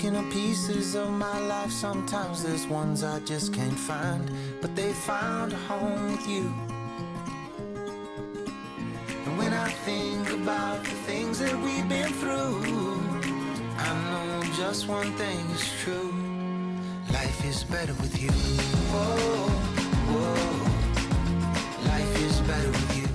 picking up pieces of my life. Sometimes there's ones I just can't find, but they found a home with you. And when I think about the things that we've been through, I know just one thing is true: life is better with you. Whoa, whoa, life is better with you.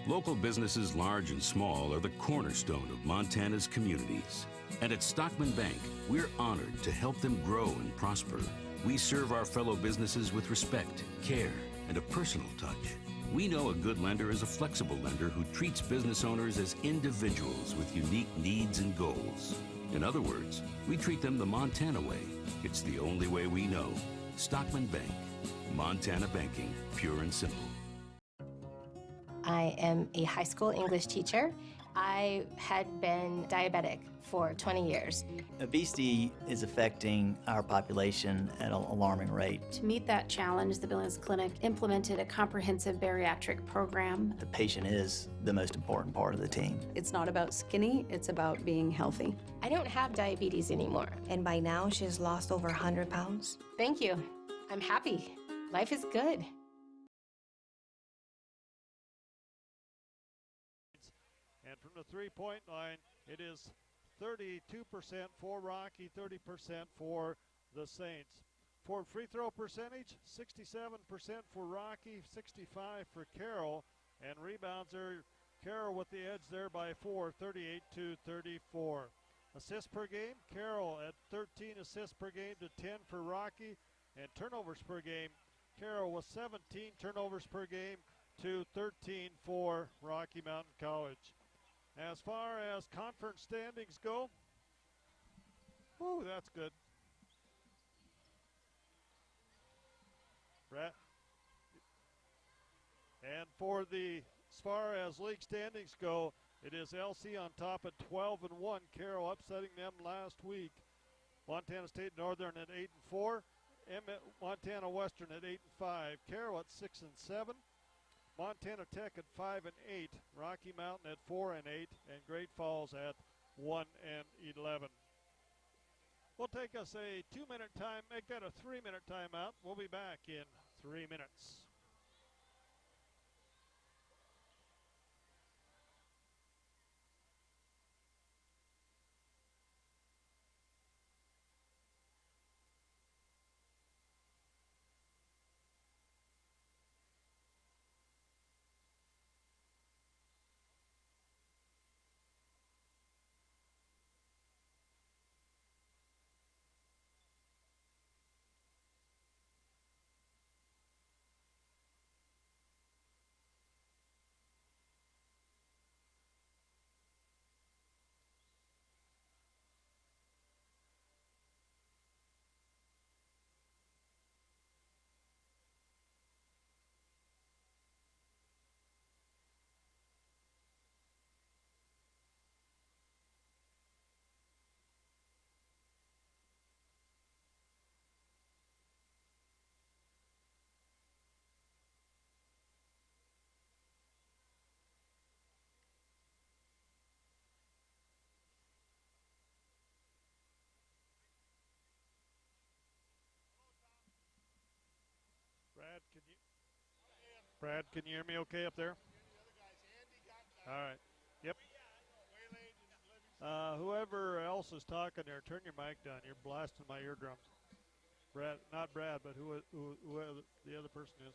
Local businesses, large and small, are the cornerstone of Montana's communities. And at Stockman Bank, we're honored to help them grow and prosper. We serve our fellow businesses with respect, care, and a personal touch. We know a good lender is a flexible lender who treats business owners as individuals with unique needs and goals. In other words, we treat them the Montana way. It's the only way we know. Stockman Bank. Montana banking, pure and simple. I am a high school English teacher. I had been diabetic for 20 years. Obesity is affecting our population at an alarming rate. To meet that challenge, the Billings Clinic implemented a comprehensive bariatric program. The patient is the most important part of the team. It's not about skinny, it's about being healthy. I don't have diabetes anymore. And by now, she has lost over 100 pounds. Thank you. I'm happy. Life is good. And from the three-point line, it is 32% for Rocky, 30% for the Saints. For free throw percentage, 67% for Rocky, 65% for Carroll. And rebounds are Carroll with the edge there by 4, 38-34. Assists per game, Carroll at 13 assists per game to 10 for Rocky. And turnovers per game, Carroll with 17 turnovers per game to 13 for Rocky Mountain College. As far as conference standings go, ooh, that's good. Brett. And as far as league standings go, it is LC on top at 12-1. Carroll upsetting them last week. Montana State Northern at 8-4. Montana Western at 8-5. Carroll at 6-7. Montana Tech at 5-8, Rocky Mountain at 4-8, and Great Falls at 1-11. We'll take us a 2-minute time, make that a 3-minute timeout. We'll be back in 3 minutes. Brad, can you hear me okay up there? All right. Yep. Whoever else is talking there, turn your mic down. You're blasting my eardrums. Brad, not Brad, but who the other person is.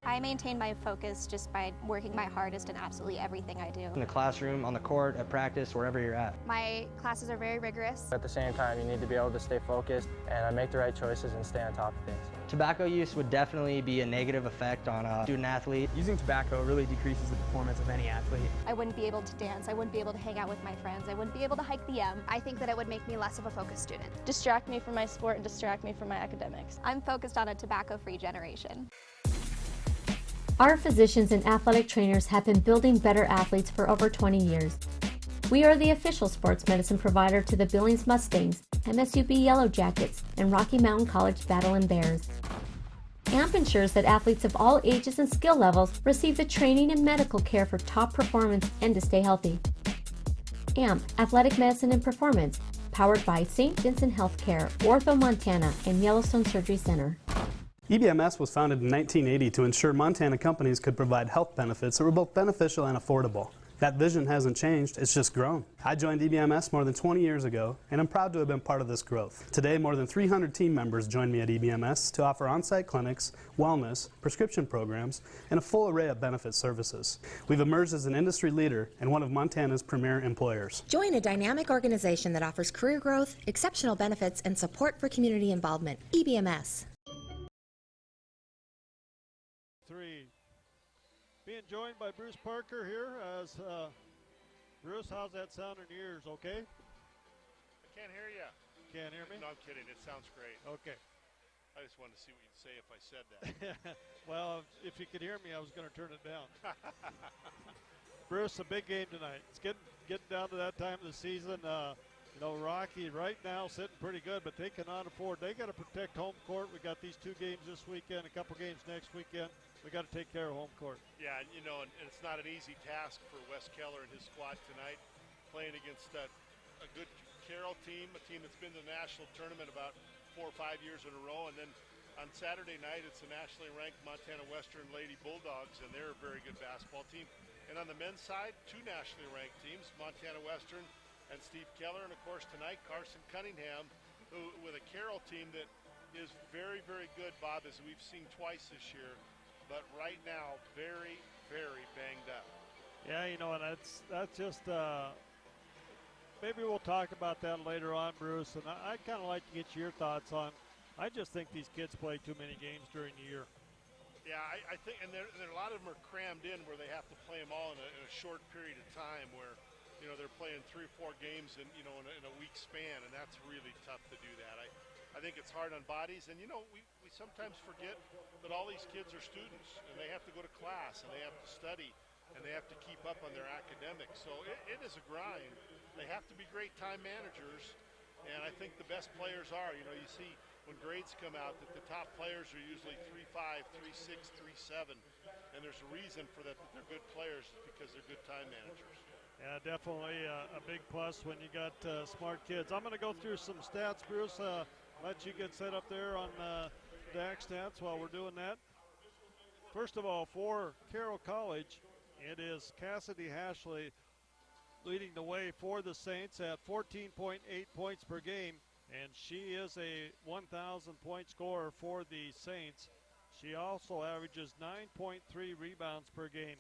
I maintain my focus just by working my hardest in absolutely everything I do. In the classroom, on the court, at practice, wherever you're at. My classes are very rigorous. At the same time, you need to be able to stay focused and make the right choices and stay on top of things. Tobacco use would definitely be a negative effect on a student athlete. Using tobacco really decreases the performance of any athlete. I wouldn't be able to dance. I wouldn't be able to hang out with my friends. I wouldn't be able to hike the M. I think that it would make me less of a focused student. Distract me from my sport and distract me from my academics. I'm focused on a tobacco-free generation. Our physicians and athletic trainers have been building better athletes for over 20 years. We are the official sports medicine provider to the Billings Mustangs, MSUB Yellow Jackets, and Rocky Mountain College Battlin Bears. AMP ensures that athletes of all ages and skill levels receive the training and medical care for top performance and to stay healthy. AMP, Athletic Medicine and Performance, powered by St. Vincent Healthcare, Ortho Montana, and Yellowstone Surgery Center. EBMS was founded in 1980 to ensure Montana companies could provide health benefits that were both beneficial and affordable. That vision hasn't changed, it's just grown. I joined EBMS more than 20 years ago, and I'm proud to have been part of this growth. Today, more than 300 team members join me at EBMS to offer on-site clinics, wellness, prescription programs, and a full array of benefit services. We've emerged as an industry leader and one of Montana's premier employers. Join a dynamic organization that offers career growth, exceptional benefits, and support for community involvement. EBMS. 3. Being joined by Bruce Parker here as Bruce, how's that sound in your ears? Okay? I can't hear you. Can't hear me? No, I'm kidding. It sounds great. Okay. I just wanted to see what you'd say if I said that. Well, if you could hear me, I was going to turn it down. Bruce, a big game tonight. It's getting down to that time of the season. You know, Rocky right now sitting pretty good, but they cannot afford. They got to protect home court. We got these 2 games this weekend, a couple games next weekend. We got to take care of home court. Yeah, and, you know, and it's not an easy task for Wes Keller and his squad tonight, playing against a good Carroll team, a team that's been to the national tournament about 4 or 5 years in a row, and then on Saturday night it's the nationally ranked Montana Western Lady Bulldogs, and they're a very good basketball team. And on the men's side, 2 nationally ranked teams, Montana Western and Steve Keller, and of course tonight Carson Cunningham, who with a Carroll team that is very, very good, Bob, as we've seen twice this year, but right now very, very banged up. Yeah, you know, and that's just maybe we'll talk about that later on, Bruce, and I'd kind of like to get your thoughts on. I just think these kids play too many games during the year. Yeah, I think, and there a lot of them are crammed in where they have to play them all in a short period of time, where, you know, they're playing 3 or 4 games in, you know, in a week span, and that's really tough to do that. I think it's hard on bodies, and, you know, we sometimes forget that all these kids are students, and they have to go to class, and they have to study, and they have to keep up on their academics. So it is a grind. They have to be great time managers, and I think the best players are. You know, you see when grades come out that the top players are usually 3.5, 3.6, 3.7, and there's a reason for that they're good players, because they're good time managers. Yeah, definitely a big plus when you got smart kids. I'm going to go through some stats, Bruce. Let you get set up there on DAC stats while we're doing that. First of all, for Carroll College, it is Cassidy Hashley leading the way for the Saints at 14.8 points per game, and she is a 1,000-point scorer for the Saints. She also averages 9.3 rebounds per game.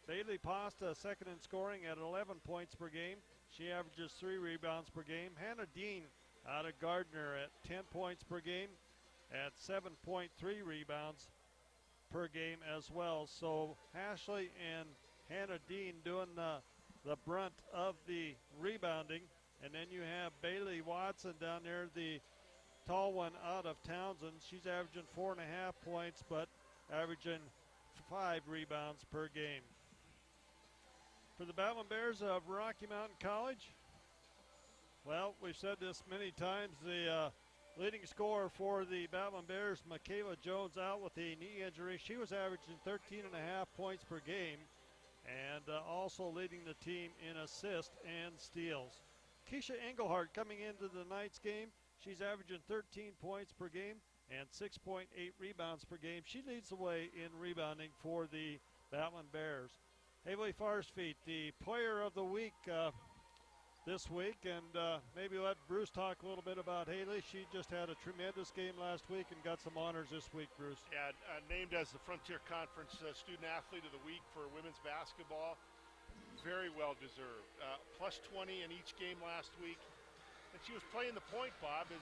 Bailey Pasta second in scoring at 11 points per game. She averages 3 rebounds per game. Hannah Dean out of Gardner at 10 points per game at 7.3 rebounds per game as well. So Ashley and Hannah Dean doing the brunt of the rebounding. And then you have Bailey Watson down there, the tall one out of Townsend. She's averaging 4.5 points, but averaging 5 rebounds per game. For the Battlin Bears of Rocky Mountain College, well, we've said this many times, the leading scorer for the Battlin Bears, Michaela Jones, out with a knee injury. She was averaging 13.5 points per game, and also leading the team in assists and steals. Keisha Engelhardt coming into the night's game, she's averaging 13 points per game and 6.8 rebounds per game. She leads the way in rebounding for the Battlin Bears. Haley Farsfeet, the player of the week this week, and maybe let Bruce talk a little bit about Haley. She just had a tremendous game last week and got some honors this week, Bruce. Yeah, named as the Frontier Conference Student Athlete of the Week for women's basketball. Very well deserved. Plus 20 in each game last week. And she was playing the point, Bob, and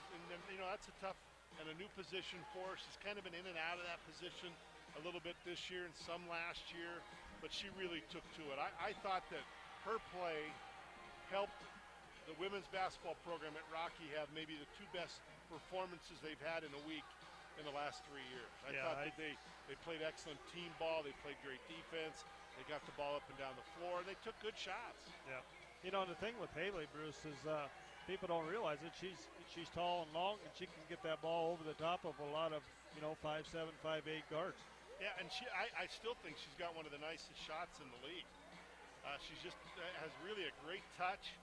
you know, that's a tough and a new position for her. She's kind of been in and out of that position a little bit this year and some last year, but she really took to it. I thought that her play helped the women's basketball program at Rocky have maybe the two best performances they've had in a week in the last 3 years. I thought that they played excellent team ball. They played great defense. They got the ball up and down the floor. They took good shots. Yeah. You know, the thing with Haley, Bruce, is people don't realize it. She's tall and long, and she can get that ball over the top of a lot of, 5'7", 5'8" guards. Yeah, and I still think she's got one of the nicest shots in the league. She's just has really a great touch.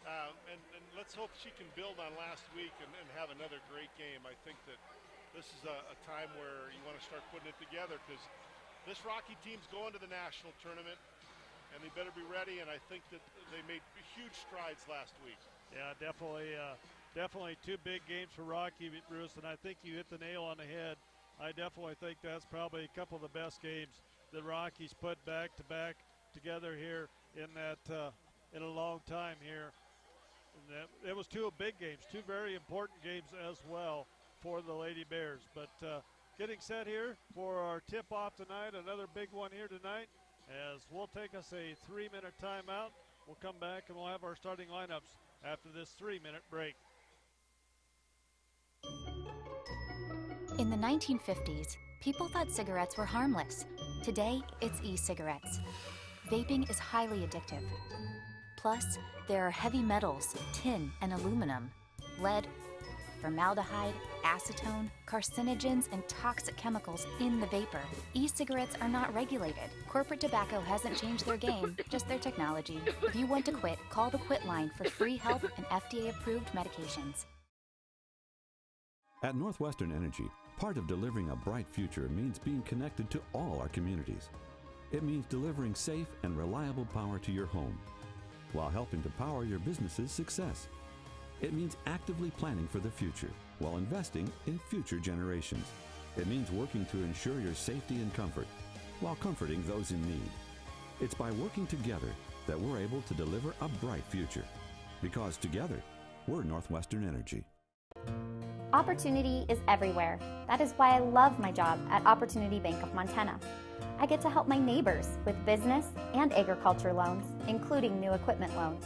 And let's hope she can build on last week and have another great game. I think that this is a time where you want to start putting it together, because this Rocky team's going to the national tournament, and they better be ready, and I think that they made huge strides last week. Yeah, definitely two big games for Rocky, Bruce, and I think you hit the nail on the head. I definitely think that's probably a couple of the best games that Rockies put back-to-back together here in a long time here. And it was two big games, two very important games as well for the Lady Bears. But getting set here for our tip-off tonight, another big one here tonight, as we'll take us a 3-minute timeout. We'll come back and we'll have our starting lineups after this 3-minute break. In the 1950s, people thought cigarettes were harmless. Today, it's e-cigarettes. Vaping is highly addictive. Plus, there are heavy metals, tin, and aluminum, lead, formaldehyde, acetone, carcinogens, and toxic chemicals in the vapor. E-cigarettes are not regulated. Corporate tobacco hasn't changed their game, just their technology. If you want to quit, call the Quit line for free help and FDA-approved medications. At Northwestern Energy, part of delivering a bright future means being connected to all our communities. It means delivering safe and reliable power to your home, while helping to power your business's success. It means actively planning for the future while investing in future generations. It means working to ensure your safety and comfort while comforting those in need. It's by working together that we're able to deliver a bright future. Because together, we're Northwestern Energy. Opportunity is everywhere. That is why I love my job at Opportunity Bank of Montana. I get to help my neighbors with business and agriculture loans, including new equipment loans.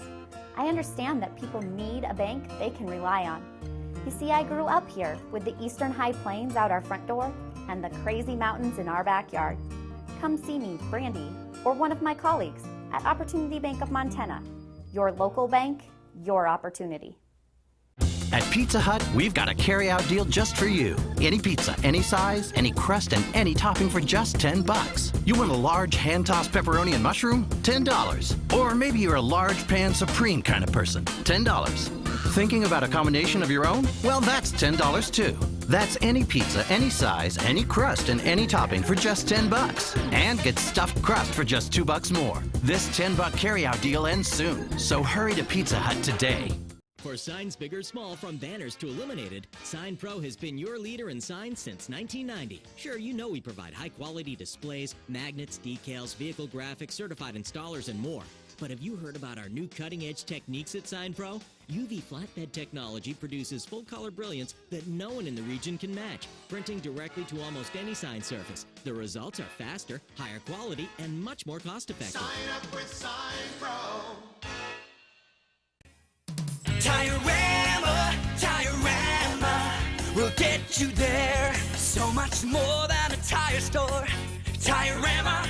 I understand that people need a bank they can rely on. You see, I grew up here with the eastern high plains out our front door and the crazy mountains in our backyard. Come see me, Brandy, or one of my colleagues at Opportunity Bank of Montana. Your local bank, your opportunity. At Pizza Hut, we've got a carry-out deal just for you. Any pizza, any size, any crust, and any topping for just $10. You want a large hand-tossed pepperoni and mushroom? $10. Or maybe you're a large pan supreme kind of person. $10. Thinking about a combination of your own? Well, that's $10 too. That's any pizza, any size, any crust, and any topping for just $10. And get stuffed crust for just $2 more. This $10 carry-out deal ends soon, so hurry to Pizza Hut today. For signs big or small, from banners to illuminated, Sign Pro has been your leader in signs since 1990. Sure, you know we provide high-quality displays, magnets, decals, vehicle graphics, certified installers, and more. But have you heard about our new cutting-edge techniques at Sign Pro? UV flatbed technology produces full-color brilliance that no one in the region can match, printing directly to almost any sign surface. The results are faster, higher quality, and much more cost-effective. Sign up with Sign Pro. Tire-Rama will get you there. So much more than a tire store. Tire-Rama,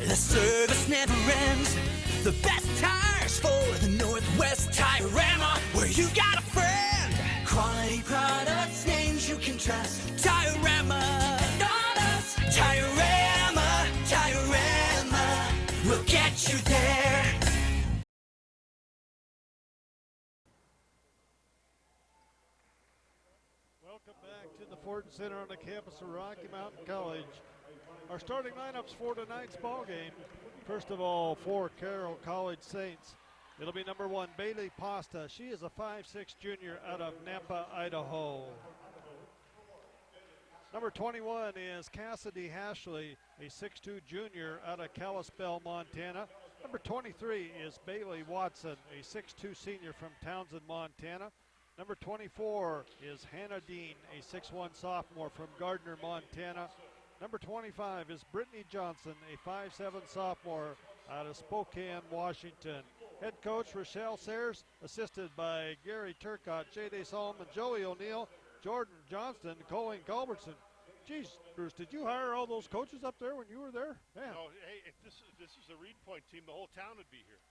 the service never ends. The best tires for the Northwest. Tire-Rama, where you got a friend. Quality products, names you can trust. Tire-Rama, and on us. Tire-Rama, Tire-Rama will get you there. Welcome back to the Ford Center on the campus of Rocky Mountain College. Our starting lineups for tonight's ball game. First of all, for Carroll College Saints, It'll be number 1, Bailey Pasta. She is a 5'6" junior out of Nampa, Idaho. Number 21 is Cassidy Hashley, a 6'2" junior out of Kalispell, Montana. Number 23 is Bailey Watson, a 6'2" senior from Townsend, Montana. Number 24 is Hannah Dean, a 6'1" sophomore from Gardner, Montana. Number 25 is Brittany Johnson, a 5'7" sophomore out of Spokane, Washington. Head coach Rochelle Sayers, assisted by Gary Turcott, J.D. Solomon, Joey O'Neill, Jordan Johnston, Colleen Culbertson. Geez, Bruce, did you hire all those coaches up there when you were there? Man. No, hey, if this is a Reed Point team, the whole town would be here.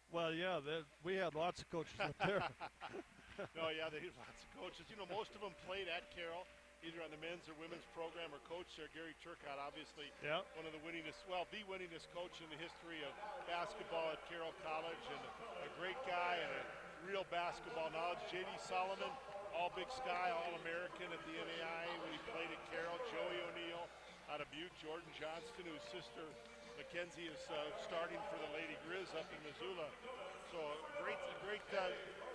Well, yeah, we had lots of coaches up there. No, yeah, they had lots of coaches. You know, most of them played at Carroll, either on the men's or women's program, or coach there. Gary Turcott, obviously, one of the the winningest coach in the history of basketball at Carroll College, and a great guy and a real basketball knowledge. J.D. Solomon, all Big Sky, All-American at the NAI when he played at Carroll. Joey O'Neill out of Butte. Jordan Johnston, whose sister Mackenzie is starting for the Lady Grizz up in Missoula. So great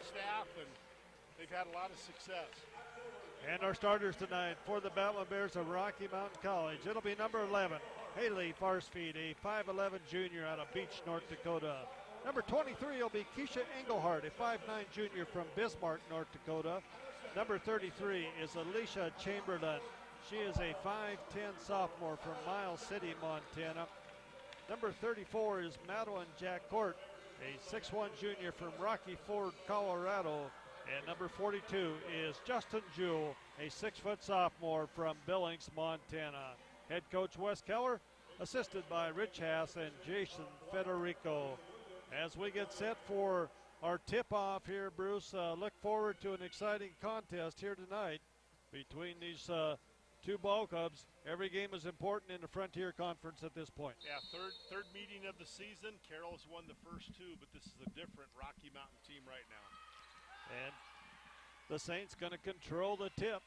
staff, and they've had a lot of success. And our starters tonight for the Battlin Bears of Rocky Mountain College. It'll be number 11, Haley Farsfeed, a 5'11" junior out of Beach, North Dakota. Number 23 will be Keisha Engelhardt, a 5'9" junior from Bismarck, North Dakota. Number 33 is Alicia Chamberlain. She is a 5'10" sophomore from Miles City, Montana. Number 34 is Madeline Jacquort, a 6'1" junior from Rocky Ford, Colorado. And number 42 is Justin Jewell, a 6-foot sophomore from Billings, Montana. Head coach Wes Keller, assisted by Rich Hass and Jason Federico. As we get set for our tip-off here, Bruce, look forward to an exciting contest here tonight between these two ball clubs. Every game is important in the Frontier Conference at this point. Yeah, third meeting of the season. Carroll's won the first two, but this is a different Rocky Mountain team right now. And the Saints going to control the tip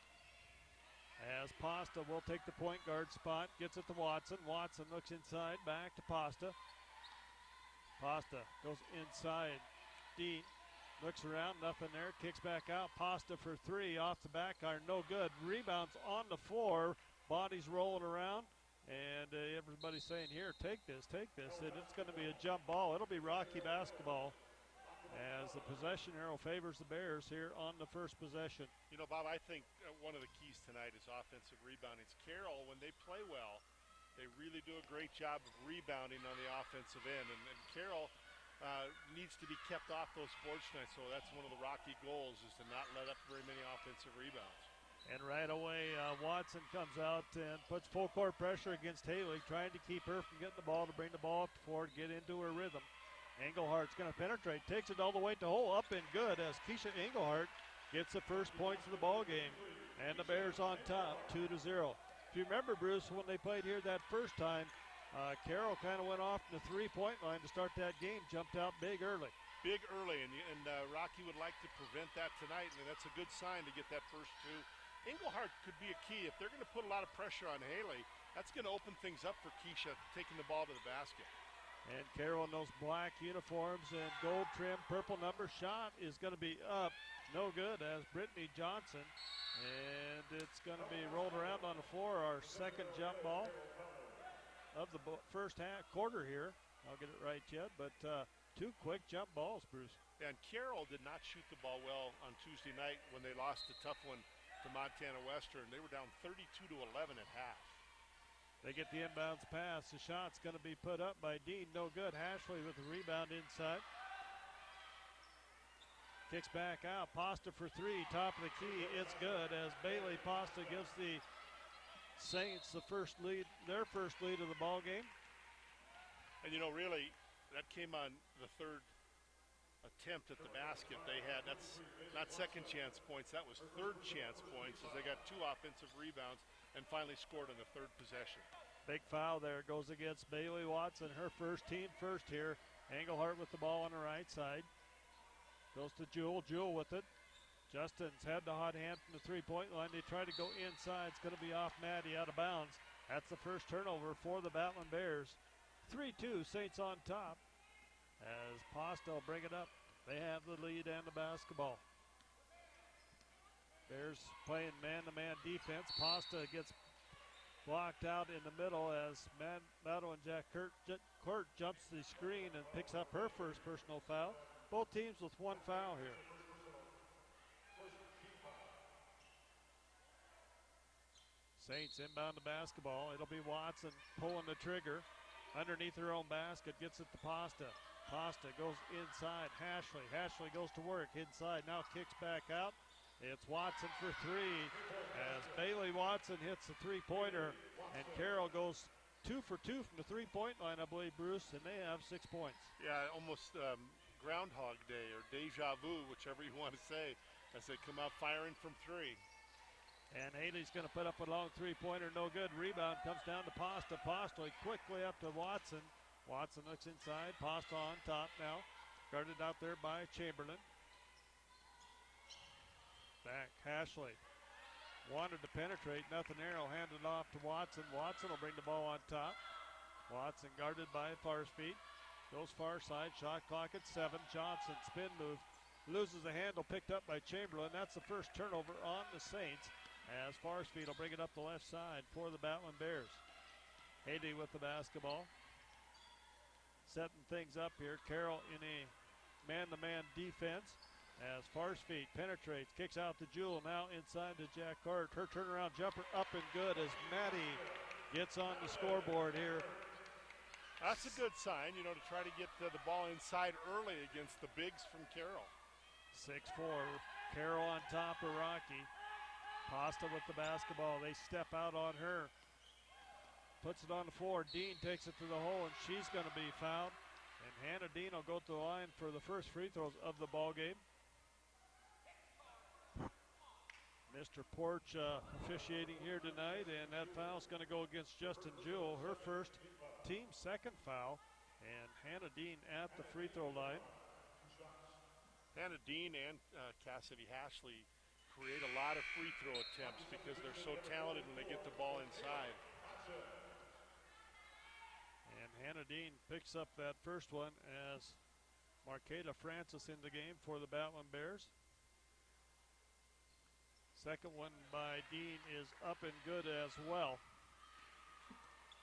as Pasta will take the point guard spot, gets it to Watson. Watson looks inside, back to Pasta. Pasta goes inside. Dean looks around, nothing there, kicks back out. Pasta for three off the back iron, no good. Rebounds on the floor, bodies rolling around, and everybody's saying, here, take this. And it's going to be a jump ball. It'll be Rocky basketball, as the possession arrow favors the Bears here on the first possession. You know, Bob, I think one of the keys tonight is offensive rebounding. It's Carroll, when they play well, they really do a great job of rebounding on the offensive end. And Carroll needs to be kept off those boards tonight, so that's one of the Rocky goals, is to not let up very many offensive rebounds. And right away, Watson comes out and puts full court pressure against Haley, trying to keep her from getting the ball, to bring the ball up the floor, to get into her rhythm. Engelhardt's going to penetrate, takes it all the way to hole, up and good, as Keisha Engelhardt gets the first points of the ball game. And the Bears on top, 2-0. If you remember, Bruce, when they played here that first time, Carroll kind of went off the three-point line to start that game, jumped out big early. Big early, and Rocky would like to prevent that tonight, and that's a good sign to get that first two. Engelhardt could be a key. If they're going to put a lot of pressure on Haley, that's going to open things up for Keisha taking the ball to the basket. And Carroll in those black uniforms and gold trim purple number, shot is going to be up. No good, as Brittany Johnson. And it's going to be rolled around on the floor, our second jump ball of the first quarter here. I'll get it right yet, but two quick jump balls, Bruce. And Carroll did not shoot the ball well on Tuesday night when they lost a tough one to Montana Western. They were down 32-11 at half. They get the inbounds pass. The shot's going to be put up by Dean. No good. Hashley with the rebound inside. Kicks back out. Pasta for three. Top of the key. It's good, as Bailey Pasta gives the Saints the first lead, their first lead of the ball game. And you know, really, that came on the third attempt at the basket they had. That's not second chance points. That was third chance points, as they got two offensive rebounds and finally scored on the third possession. Big foul there goes against Bailey Watson, her first, team first here. Engelhardt with the ball on the right side. Goes to Jewell. Jewell with it. Justin's had the hot hand from the three-point line. They try to go inside. It's going to be off Maddie, out of bounds. That's the first turnover for the Battlin Bears. 3-2, Saints on top, as Pasta will bring it up. They have the lead and the basketball. Bears playing man-to-man defense. Pasta gets blocked out in the middle as Madeline Jack Court jumps the screen and picks up her first personal foul. Both teams with one foul here. Saints inbound the basketball. It'll be Watson pulling the trigger underneath her own basket. Gets it to Pasta. Pasta goes inside. Hashley goes to work inside. Now kicks back out. It's Watson for three as Bailey Watson hits the three-pointer, and Carroll goes 2 for 2 from the three-point line, I believe, Bruce, and they have 6 points. Yeah, almost Groundhog Day or deja vu, whichever you want to say, as they come out firing from three. And Haley's going to put up a long three-pointer, no good. Rebound comes down to Pasta. Pasta quickly up to Watson. Watson looks inside. Pasta on top now. Guarded out there by Chamberlain. Back, Hashley. Wanted to penetrate, nothing there. He'll hand it off to Watson. Watson will bring the ball on top. Watson guarded by Farspeed. Goes far side, shot clock at 7. Johnson, spin move. Loses the handle, picked up by Chamberlain. That's the first turnover on the Saints, as Farspeed will bring it up the left side for the Battlin Bears. Haiti with the basketball. Setting things up here. Carroll in a man-to-man defense. As Farspeed penetrates, kicks out to Jewel, now inside to Jack Hart. Her turnaround jumper up and good as Maddie gets on the scoreboard here. That's a good sign, to try to get the ball inside early against the bigs from Carroll. 6-4, Carroll on top of Rocky. Pasta with the basketball, they step out on her. Puts it on the floor, Dean takes it to the hole, and she's gonna be fouled. And Hannah Dean will go to the line for the first free throws of the ball game. Mr. Porch officiating here tonight, and that foul's going to go against Justin Jewell, her first, team second foul, and Hannah Dean at the free throw line. Hannah Dean and Cassidy Hashley create a lot of free throw attempts because they're so talented when they get the ball inside. And Hannah Dean picks up that first one as Marqueta Francis in the game for the Battlin Bears. Second one by Dean is up and good as well.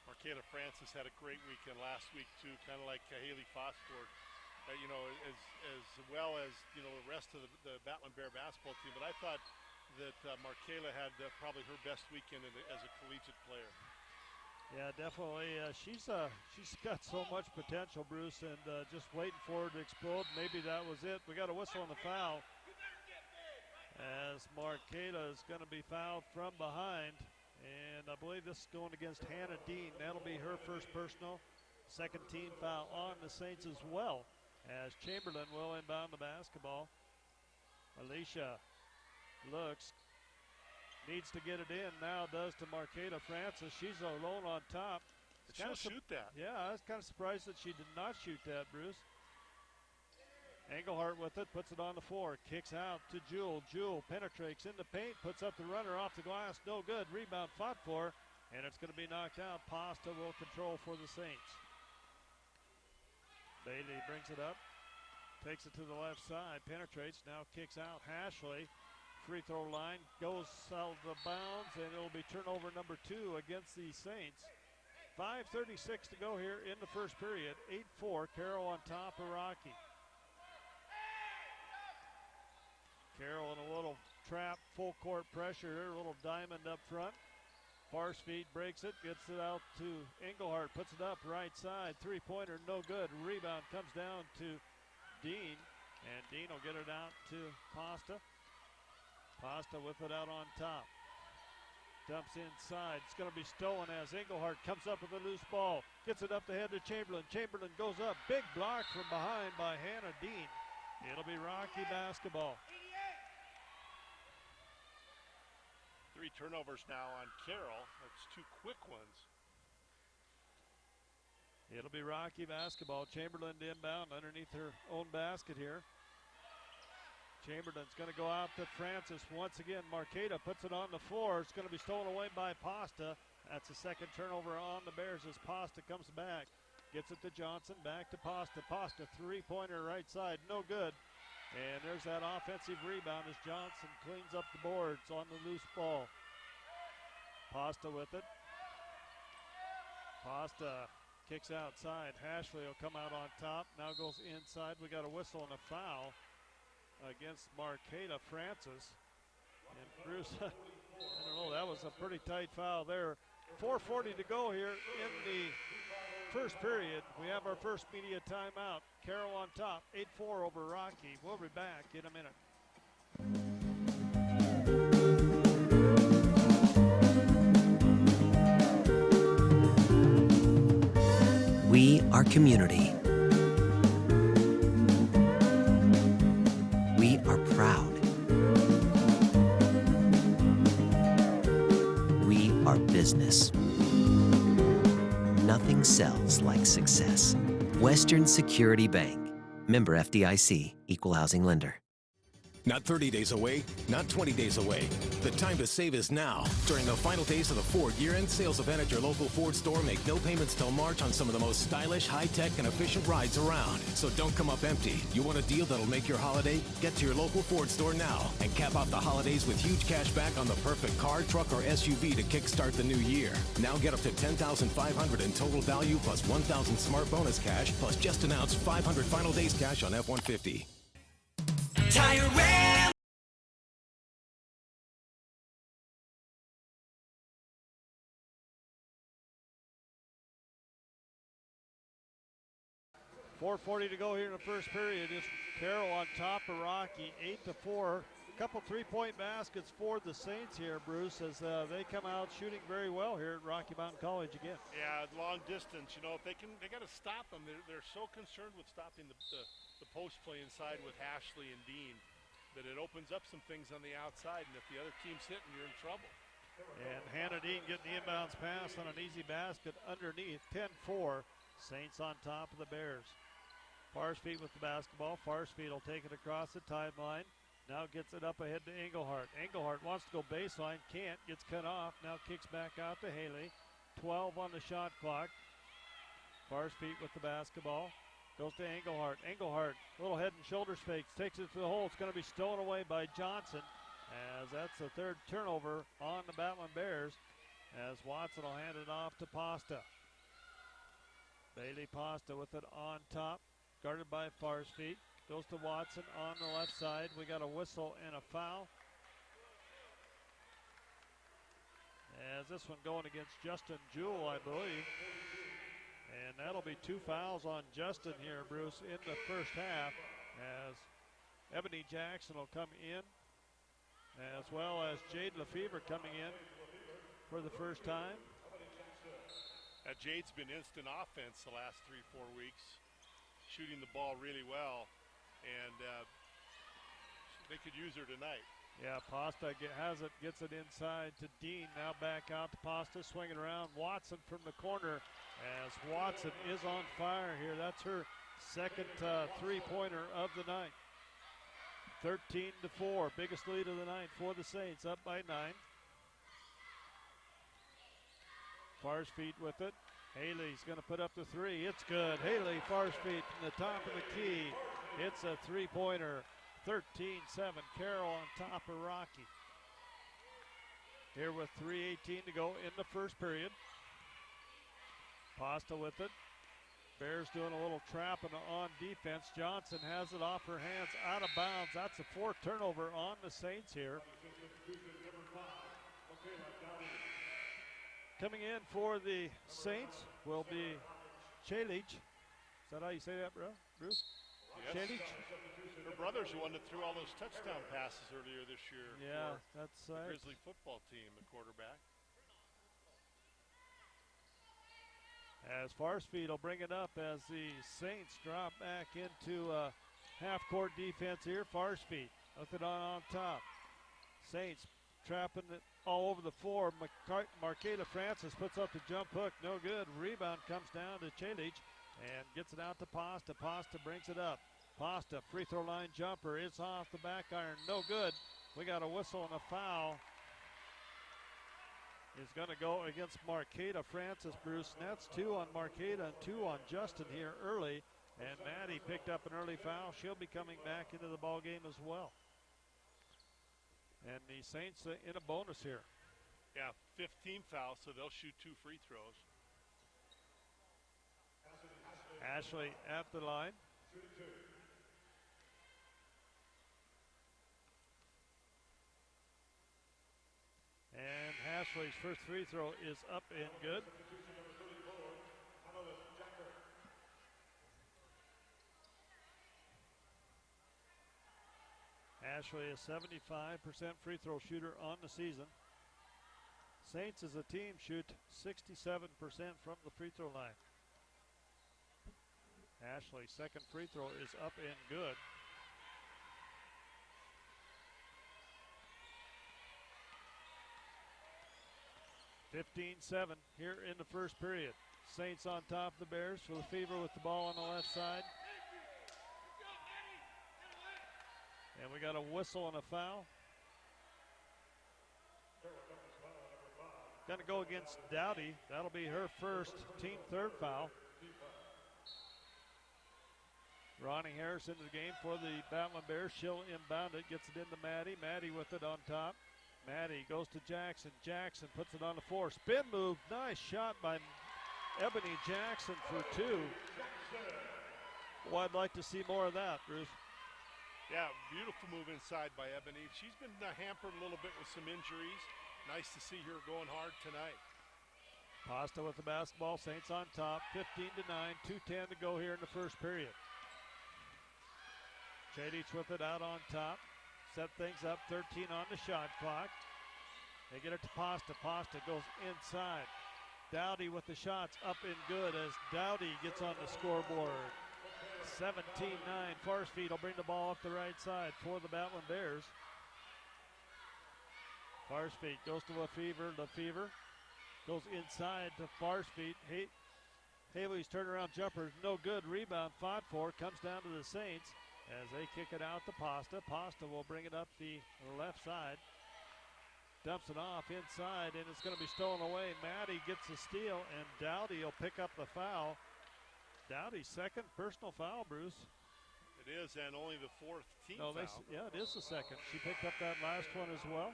Marqueta Francis had a great weekend last week too, kind of like Haley Fosford, as well as the rest of the Battlin Bear basketball team. But I thought that Marqueta had probably her best weekend as a collegiate player. Yeah, definitely. She's got so much potential, Bruce, and just waiting for her to explode. Maybe that was it. We got a whistle on the foul, as Marqueta is going to be fouled from behind, and I believe this is going against Hannah Dean. That'll be her first personal, second team foul on the Saints as well, as Chamberlain will inbound the basketball. Alicia looks, needs to get it in, now does to Marqueta Francis. She's alone on top. She'll shoot that. Yeah, I was kind of surprised that she did not shoot that, Bruce. Engelhardt with it, puts it on the floor, kicks out to Jewel. Jewel penetrates in the paint, puts up the runner off the glass, no good. Rebound fought for, and it's going to be knocked out. Pasta will control for the Saints. Bailey brings it up, takes it to the left side, penetrates, now kicks out. Hashley, free throw line, goes out of bounds, and it'll be turnover number 2 against the Saints. 5:36 to go here in the first period. 8-4, Carroll on top of Rocky. Carroll in a little trap, full court pressure here, a little diamond up front. Farspeed breaks it, gets it out to Engelhardt, puts it up right side, three-pointer, no good. Rebound comes down to Dean, and Dean will get it out to Pasta. Pasta with it out on top. Dumps inside, it's going to be stolen as Engelhardt comes up with a loose ball, gets it up the head to Chamberlain. Chamberlain goes up, big block from behind by Hannah Dean. It'll be Rocky basketball. 3 turnovers now on Carroll. That's 2 quick ones. It'll be Rocky basketball. Chamberlain to inbound underneath her own basket here. Chamberlain's going to go out to Francis once again. Marqueta puts it on the floor. It's going to be stolen away by Pasta. That's the second turnover on the Bears as Pasta comes back. Gets it to Johnson, back to Pasta. Pasta, three-pointer right side, no good. And there's that offensive rebound as Johnson cleans up the boards on the loose ball. Pasta with it. Pasta kicks outside. Hashley will come out on top. Now goes inside. We got a whistle and a foul against Marqueta Francis. And Bruce, I don't know, that was a pretty tight foul there. 4:40 to go here in the first period. We have our first media timeout. Carroll on top, 8-4 over Rocky. We'll be back in a minute. We are community. We are proud. We are business. Nothing sells like success. Western Security Bank. Member FDIC, Equal Housing Lender. Not 30 days away, not 20 days away. The time to save is now. During the final days of the Ford year-end sales event at your local Ford store, make no payments till March on some of the most stylish, high-tech, and efficient rides around. So don't come up empty. You want a deal that'll make your holiday? Get to your local Ford store now and cap off the holidays with huge cash back on the perfect car, truck, or SUV to kickstart the new year. Now get up to $10,500 in total value plus $1,000 smart bonus cash plus just announced $500 final days cash on F-150. Tire Ram. .440 to go here in the first period. It's Carroll on top of Rocky, 8-4. A couple three-point baskets for the Saints here, Bruce, as they come out shooting very well here at Rocky Mountain College again. Yeah, long distance. You know, if they got to stop them. They're so concerned with stopping the post play inside with Hashley and Dean that it opens up some things on the outside, and if the other team's hitting, you're in trouble. And Hannah Dean getting the inbounds pass on an easy basket underneath, 10-4. Saints on top of the Bears. Farspeed with the basketball. Farspeed will take it across the timeline. Now gets it up ahead to Engelhardt. Engelhardt wants to go baseline, can't, gets cut off. Now kicks back out to Haley. 12 on the shot clock. Farspeed with the basketball. Goes to Engelhardt. Engelhardt, little head and shoulders fake, takes it to the hole. It's going to be stolen away by Johnson, as that's the third turnover on the Battlin Bears, as Watson will hand it off to Pasta. Bailey Pasta with it on top, guarded by Farspeed. Goes to Watson on the left side. We got a whistle and a foul. As this one going against Justin Jewell, I believe. And that'll be 2 fouls on Justin here, Bruce, in the first half, as Ebony Jackson will come in, as well as Jade Lefevre coming in for the first time. Jade's been instant offense the last 3-4 weeks, shooting the ball really well, and they could use her tonight. Yeah, Pasta has it, gets it inside to Dean. Now back out to Pasta, swinging around. Watson from the corner, as Watson is on fire here. That's her second three-pointer of the night. 13-4, biggest lead of the night for the Saints, up by 9. Farspeed with it. Haley's going to put up the three. It's good. Haley Farspeed from the top of the key. It's a three-pointer. 13-7, Carroll on top of Rocky. Here with 3:18 to go in the first period. Pasta with it. Bears doing a little trapping on defense. Johnson has it off her hands, out of bounds. That's a 4th turnover on the Saints here. Coming in for the Saints will be Chalic. Is that how you say that, Bruce? Yes. Chalic? Her brother's the one that threw all those touchdown passes earlier this year. Yeah, for that's the Grizzly football team, the quarterback. As Farspeed will bring it up as the Saints drop back into half-court defense here. Farspeed with it on top. Saints trapping it all over the floor. Marqueta Francis puts up the jump hook, no good. Rebound comes down to Chalic and gets it out to Pasta. Pasta brings it up. Pasta, free throw line jumper, it's off the back iron, no good. We got a whistle and a foul. Is going to go against Marqueta Francis, Bruce. And that's 2 on Marqueta and 2 on Justin here early. And Maddie picked up an early foul. She'll be coming back into the ball game as well. And the Saints in a bonus here. Yeah, 15 fouls, so they'll shoot 2 free throws. Ashley at the line. And Ashley's first free throw is up and good. Ashley is 75% free throw shooter on the season. Saints as a team shoot 67% from the free throw line. Ashley's second free throw is up and good. (15-7) here in the first period. Saints on top of the Bears for the Fever with the ball on the left side. And we got a whistle and a foul. Going to go against Dowdy. That'll be her first, team third foul. Ronnie Harris into the game for the Battlin Bears. She'll inbound it, gets it into Maddie. Maddie with it on top. Maddie goes to Jackson. Jackson puts it on the floor. Spin move. Nice shot by Ebony Jackson for 2. Well, I'd like to see more of that, Bruce. Yeah, beautiful move inside by Ebony. She's been hampered a little bit with some injuries. Nice to see her going hard tonight. Pasta with the basketball. Saints on top. 15-9. 2:10 to go here in the first period. Chadich with it out on top. Set things up. 13 on the shot clock. They get it to Pasta. Pasta goes inside. Dowdy with the shots up and good as Dowdy gets on the scoreboard. 17-9. Farsfield will bring the ball up the right side for the Battlin Bears. Farsfield goes to Lefevre. Lefevre goes inside to Farsfield. Haley's turnaround jumper is no good. Rebound fought for. Comes down to the Saints as they kick it out to Pasta. Pasta will bring it up the left side. Dumps it off inside, and it's going to be stolen away. Maddie gets the steal, and Dowdy will pick up the foul. Dowdy's second personal foul, Bruce. It is, and only the 4th team foul. Yeah, it is the second. She picked up that last one as well.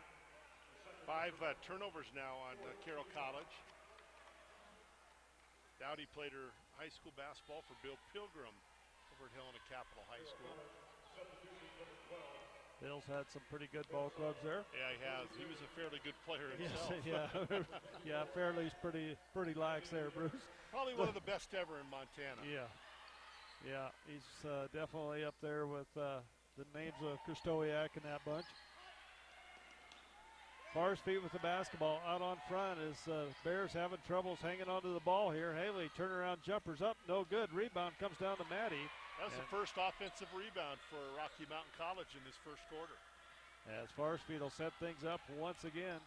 5 turnovers now on Carroll College. Dowdy played her high school basketball for Bill Pilgrim over at Helena Capital High School. Bill's had some pretty good ball clubs there. Yeah, he has. He was a fairly good player himself. Yes, yeah, Fairley's pretty lax there, Bruce. Probably one of the best ever in Montana. Yeah, he's definitely up there with the names of Kristowiak and that bunch. Farsfield with the basketball out on front as Bears having troubles hanging onto the ball here. Haley turnaround jumpers up, no good. Rebound comes down to Maddie. That's the first offensive rebound for Rocky Mountain College in this first quarter. As Farsfield will set things up once again.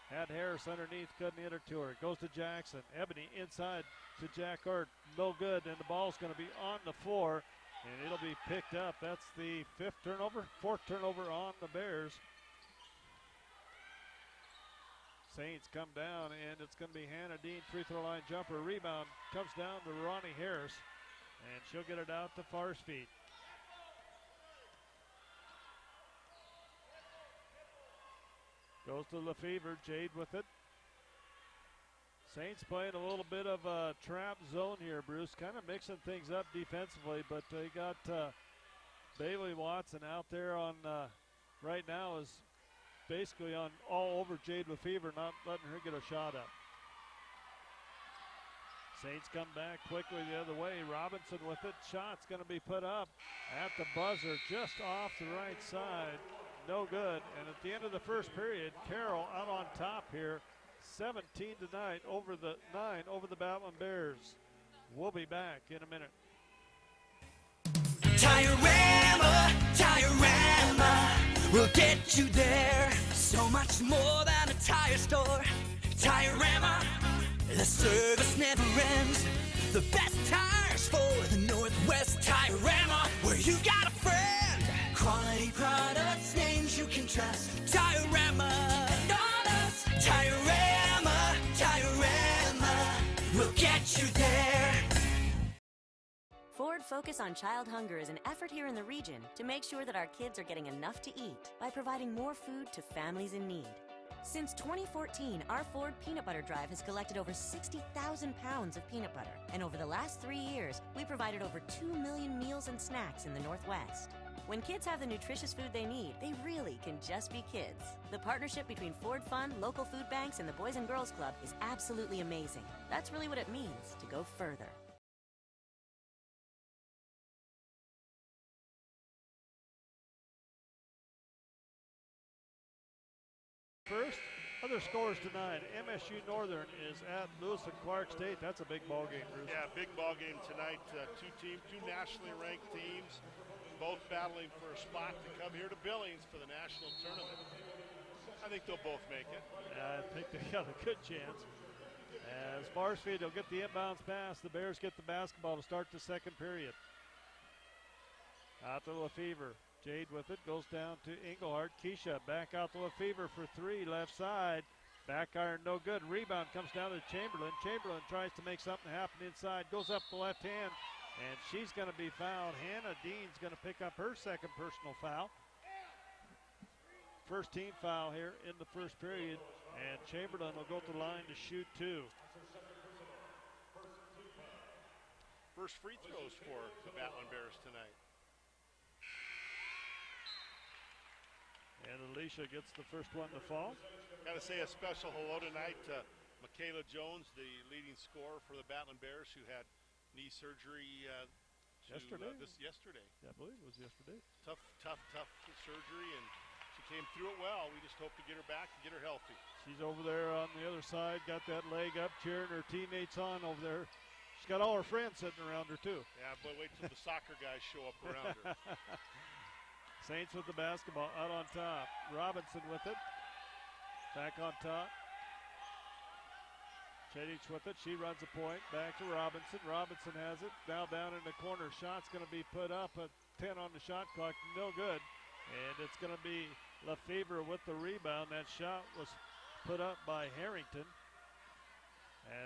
Had Harris underneath, couldn't hit her to her. Goes to Jackson. Ebony inside to Jack Hurt. No good, and the ball's going to be on the floor, and it'll be picked up. That's the 4th turnover on the Bears. Saints come down, and it's going to be Hannah Dean, free throw line jumper. Rebound comes down to Ronnie Harris, and she'll get it out to Farsfield. Goes to Lefevre. Jade with it. Saints playing a little bit of a trap zone here, Bruce. Kind of mixing things up defensively, but they got Bailey Watson out there on right now is basically on all over Jade Lefevre, not letting her get a shot up. Saints come back quickly the other way. Robinson with it. Shot's going to be put up at the buzzer just off the right side. No good. And at the end of the first period, Carroll out on top here. 17-9 over the Battlin Bears. We'll be back in a minute. Tire-Rama, we'll get you there. So much more than a tire store. Tire-Rama, the service never ends. The best tires for the Northwest. Tire-Rama, where you got a friend. Quality products, names you can trust. Tire-Rama, and on us. Tire-Rama, Tire-Rama, we'll get you there. Ford focus on child hunger is an effort here in the region to make sure that our kids are getting enough to eat by providing more food to families in need. Since 2014, our Ford Peanut Butter Drive has collected over 60,000 pounds of peanut butter. And over the last 3 years, we provided over 2 million meals and snacks in the Northwest. When kids have the nutritious food they need, they really can just be kids. The partnership between Ford Fund, local food banks, and the Boys and Girls Club is absolutely amazing. That's really what it means to go further. First, other scores tonight. MSU Northern is at Lewis and Clark State. That's a big ball game, Bruce. Yeah, big ball game tonight. Two nationally ranked teams, both battling for a spot to come here to Billings for the national tournament. I think they'll both make it. I think they got a good chance. As Barsfield will get the inbounds pass. The Bears get the basketball to start the second period. Out to Lefevre. Jade with it, goes down to Engelhardt. Keisha back out to Lefevre for three, left side. Back iron, no good. Rebound comes down to Chamberlain. Chamberlain tries to make something happen inside, goes up the left hand, and she's going to be fouled. Hannah Dean's going to pick up her second personal foul. First team foul here in the first period, and Chamberlain will go to the line to shoot two. First free throws for the Battlin Bears tonight. And Alicia gets the first one to fall. Got to say a special hello tonight to Michaela Jones, the leading scorer for the Battlin Bears, who had knee surgery yesterday. Yesterday. Yeah, I believe it was yesterday. Tough surgery, and she came through it well. We just hope to get her back and get her healthy. She's over there on the other side, got that leg up, cheering her teammates on over there. She's got all her friends sitting around her, too. Yeah, but wait till the soccer guys show up around her. Saints with the basketball out on top. Robinson with it. Back on top. Chedich with it. She runs a point. Back to Robinson. Robinson has it. Now down in the corner. Shot's going to be put up at 10 on the shot clock. No good. And it's going to be Lefevre with the rebound. That shot was put up by Harrington.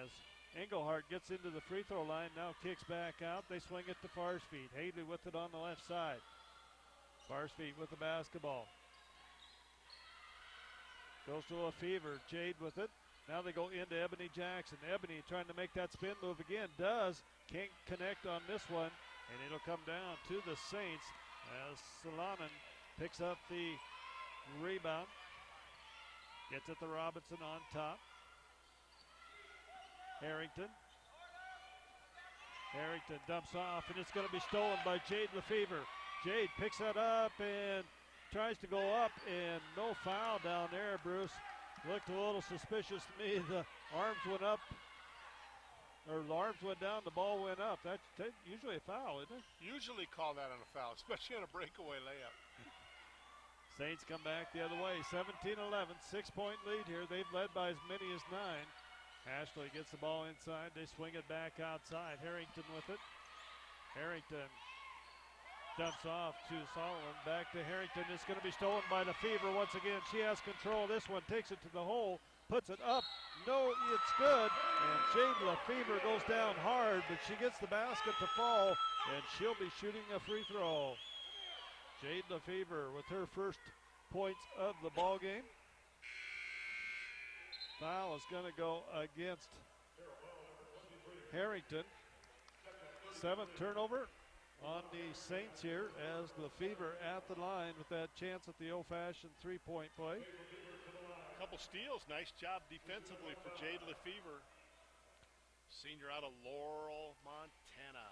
As Engelhardt gets into the free throw line. Now kicks back out. They swing it to Farsfield. Haley with it on the left side. Farsfield with the basketball. Goes to Lefevre. Jade with it. Now they go into Ebony Jackson. Ebony trying to make that spin move again. Does. Can't connect on this one. And it'll come down to the Saints as Solanen picks up the rebound. Gets it to Robinson on top. Harrington. Harrington dumps off, and it's going to be stolen by Jade Lefevre. Jade picks that up and tries to go up, and no foul down there, Bruce. Looked a little suspicious to me. The arms went up, or the arms went down, the ball went up. That's usually a foul, isn't it? Usually call that on a foul, especially on a breakaway layup. Saints come back the other way, 17-11, 6-point lead here. They've led by as many as 9. Ashley gets the ball inside. They swing it back outside. Harrington with it. Harrington dumps off to Solomon. Back to Harrington. It's going to be stolen by Lefevre once again. She has control. This one takes it to the hole. Puts it up. No, it's good. And Jade Lefevre goes down hard, but she gets the basket to fall, and she'll be shooting a free throw. Jade Lefevre with her first points of the ball game. Foul is going to go against Harrington. 7th turnover on the Saints here as Lefevre at the line with that chance at the old-fashioned three-point play. Couple steals. Nice job defensively for Jade Lefevre, senior out of Laurel, Montana.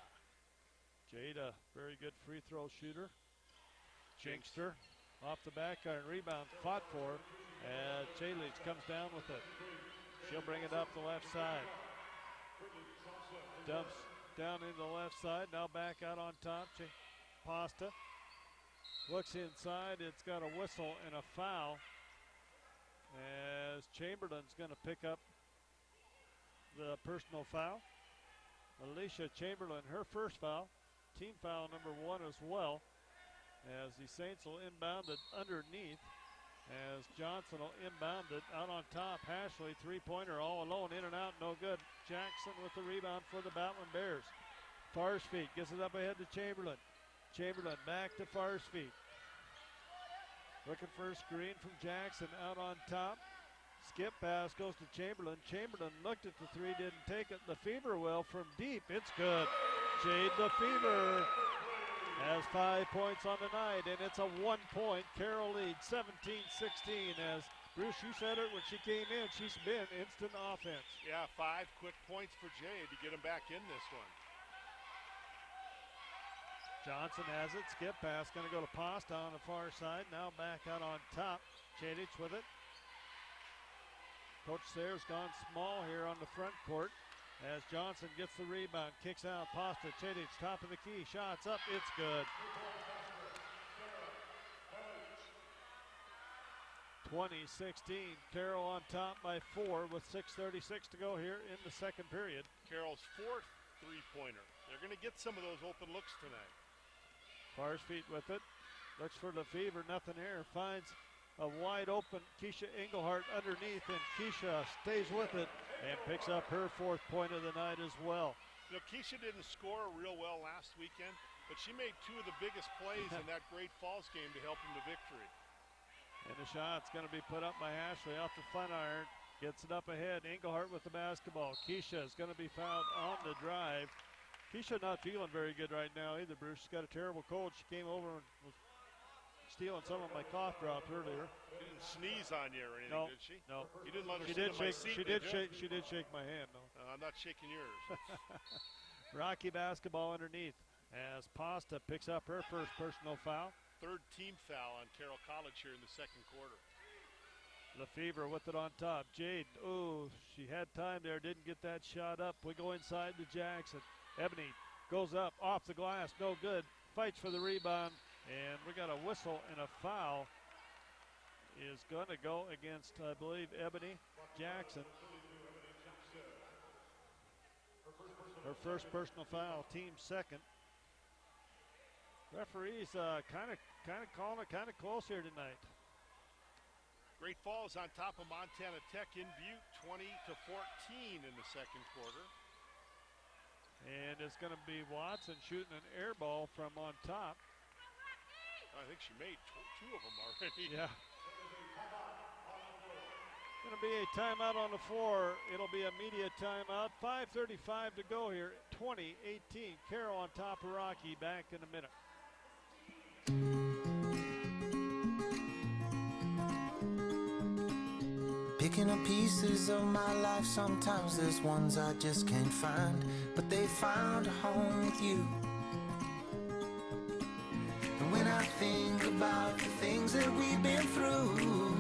Jade, a very good free throw shooter. Jinxed her off the back iron. Rebound fought for. And Chaylich comes down with it. She'll bring it up the left side. Dumps down into the left side. Now back out on top. Pasta looks inside. It's got a whistle and a foul as Chamberlain's going to pick up the personal foul. Alicia Chamberlain, her first foul. Team foul number 1 as well. As the Saints will inbound it underneath. As Johnson will inbound it out on top. Ashley, three-pointer all alone, in and out, no good. Jackson with the rebound for the Battlin Bears. Farsfeet gets it up ahead to Chamberlain. Chamberlain back to Farsfeet. Looking for a screen from Jackson out on top. Skip pass goes to Chamberlain. Chamberlain looked at the three, didn't take it. Lefevre will from deep. It's good. Jade Lefevre has 5 points on the night, and it's a 1-point Carroll lead, 17-16. As Bruce, you said it when she came in, she's been instant offense. Yeah, 5 quick points for Jade to get him back in this one. Johnson has it. Skip pass going to go to Pasta on the far side. Now back out on top. Chadich with it. Coach Sayre's gone small here on the front court as Johnson gets the rebound. Kicks out. Pasta. Chadich top of the key. Shots up. It's good. 20-16. Carroll on top by 4 with 6:36 to go here in the second period. Carroll's 4th three-pointer. They're going to get some of those open looks tonight. Farsfeet with it. Looks for Lefevre. Nothing here. Finds a wide open Keisha Engelhardt underneath, and Keisha stays with it and picks up her 4th point of the night as well. You know, Keisha didn't score real well last weekend, but she made 2 of the biggest plays in that Great Falls game to help them to victory. And the shot's going to be put up by Ashley off the front iron. Gets it up ahead. Engelhardt with the basketball. Keisha is going to be fouled on the drive. Keisha not feeling very good right now either, Bruce. She's got a terrible cold. She came over and was stealing some of my cough drops earlier. She didn't sneeze on you or anything, did she? No. You didn't let her She sit did in my shake. seat, She did shake my hand, though. I'm not shaking yours. Rocky basketball underneath as Pasta picks up her first personal foul. 3rd team foul on Carroll College here in the second quarter. Lefevre with it on top. Jade, she had time there, didn't get that shot up. We go inside to Jackson. Ebony goes up, off the glass, no good. Fights for the rebound, and we got a whistle, and a foul is going to go against, I believe, Ebony Jackson. Her first personal foul, team second. Referees kind of calling it kind of close here tonight. Great Falls on top of Montana Tech in Butte, 20-14 in the second quarter. And it's going to be Watson shooting an air ball from on top. I think she made 2 of them already. Yeah. Going to be a timeout on the floor. It'll be a media timeout. 5:35 to go here. 20-18. Carroll on top of Rocky. Back in a minute. Picking up pieces of my life, sometimes there's ones I just can't find, but they found a home with you. And when I think about the things that we've been through,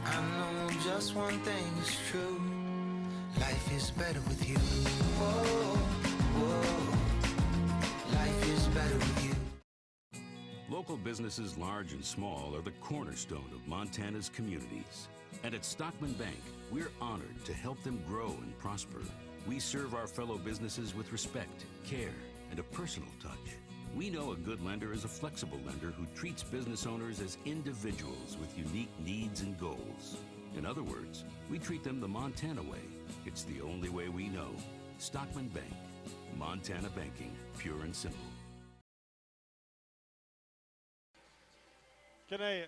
I know just one thing is true. Life is better with you. Whoa, whoa. Life is better with you. Local businesses large and small are the cornerstone of Montana's communities. And at Stockman Bank, we're honored to help them grow and prosper. We serve our fellow businesses with respect, care, and a personal touch. We know a good lender is a flexible lender who treats business owners as individuals with unique needs and goals. In other words, we treat them the Montana way. It's the only way we know. Stockman Bank. Montana banking, pure and simple. Can I...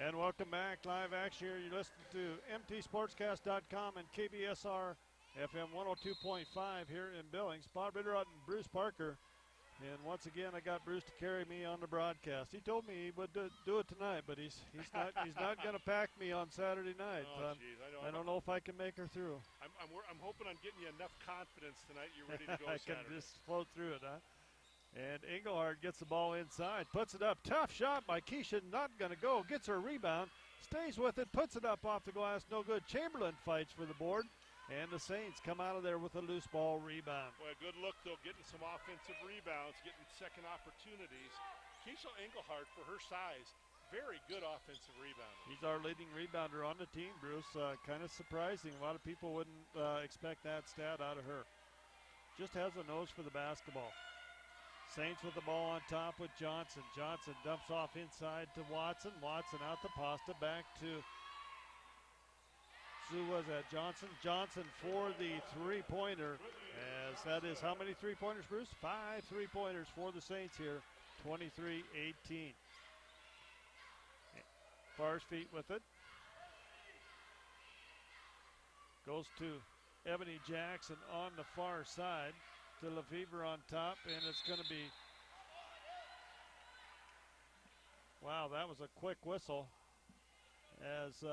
And welcome back. Live action here. You're listening to mtsportscast.com and KBSR FM 102.5 here in Billings. Bob Ritterott and Bruce Parker. And once again, I got Bruce to carry me on the broadcast. He told me he would do it tonight, but he's not going to pack me on Saturday night. Oh, geez, I don't know if I can make her through. I'm hoping I'm getting you enough confidence tonight you're ready to go I Saturday. can just float through it, huh? And Engelhardt gets the ball inside, puts it up. Tough shot by Keisha, not going to go. Gets her rebound, stays with it, puts it up off the glass, no good. Chamberlain fights for the board, and the Saints come out of there with a loose ball rebound. Well, good look, though, getting some offensive rebounds, getting second opportunities. Keisha Engelhardt, for her size, very good offensive rebounder. He's our leading rebounder on the team, Bruce. Kind of surprising. A lot of people wouldn't expect that stat out of her. just has a nose for the basketball. Saints with the ball on top with Johnson. Johnson dumps off inside to Watson. Watson out to Pasta, back to who was that? Johnson. Johnson for the three-pointer, as that is how many three-pointers, Bruce? 5 three-pointers for the Saints here, 23-18. Fars feet with it. Goes to Ebony Jackson on the far side to Lefevre on top, and it's going to be, wow, that was a quick whistle as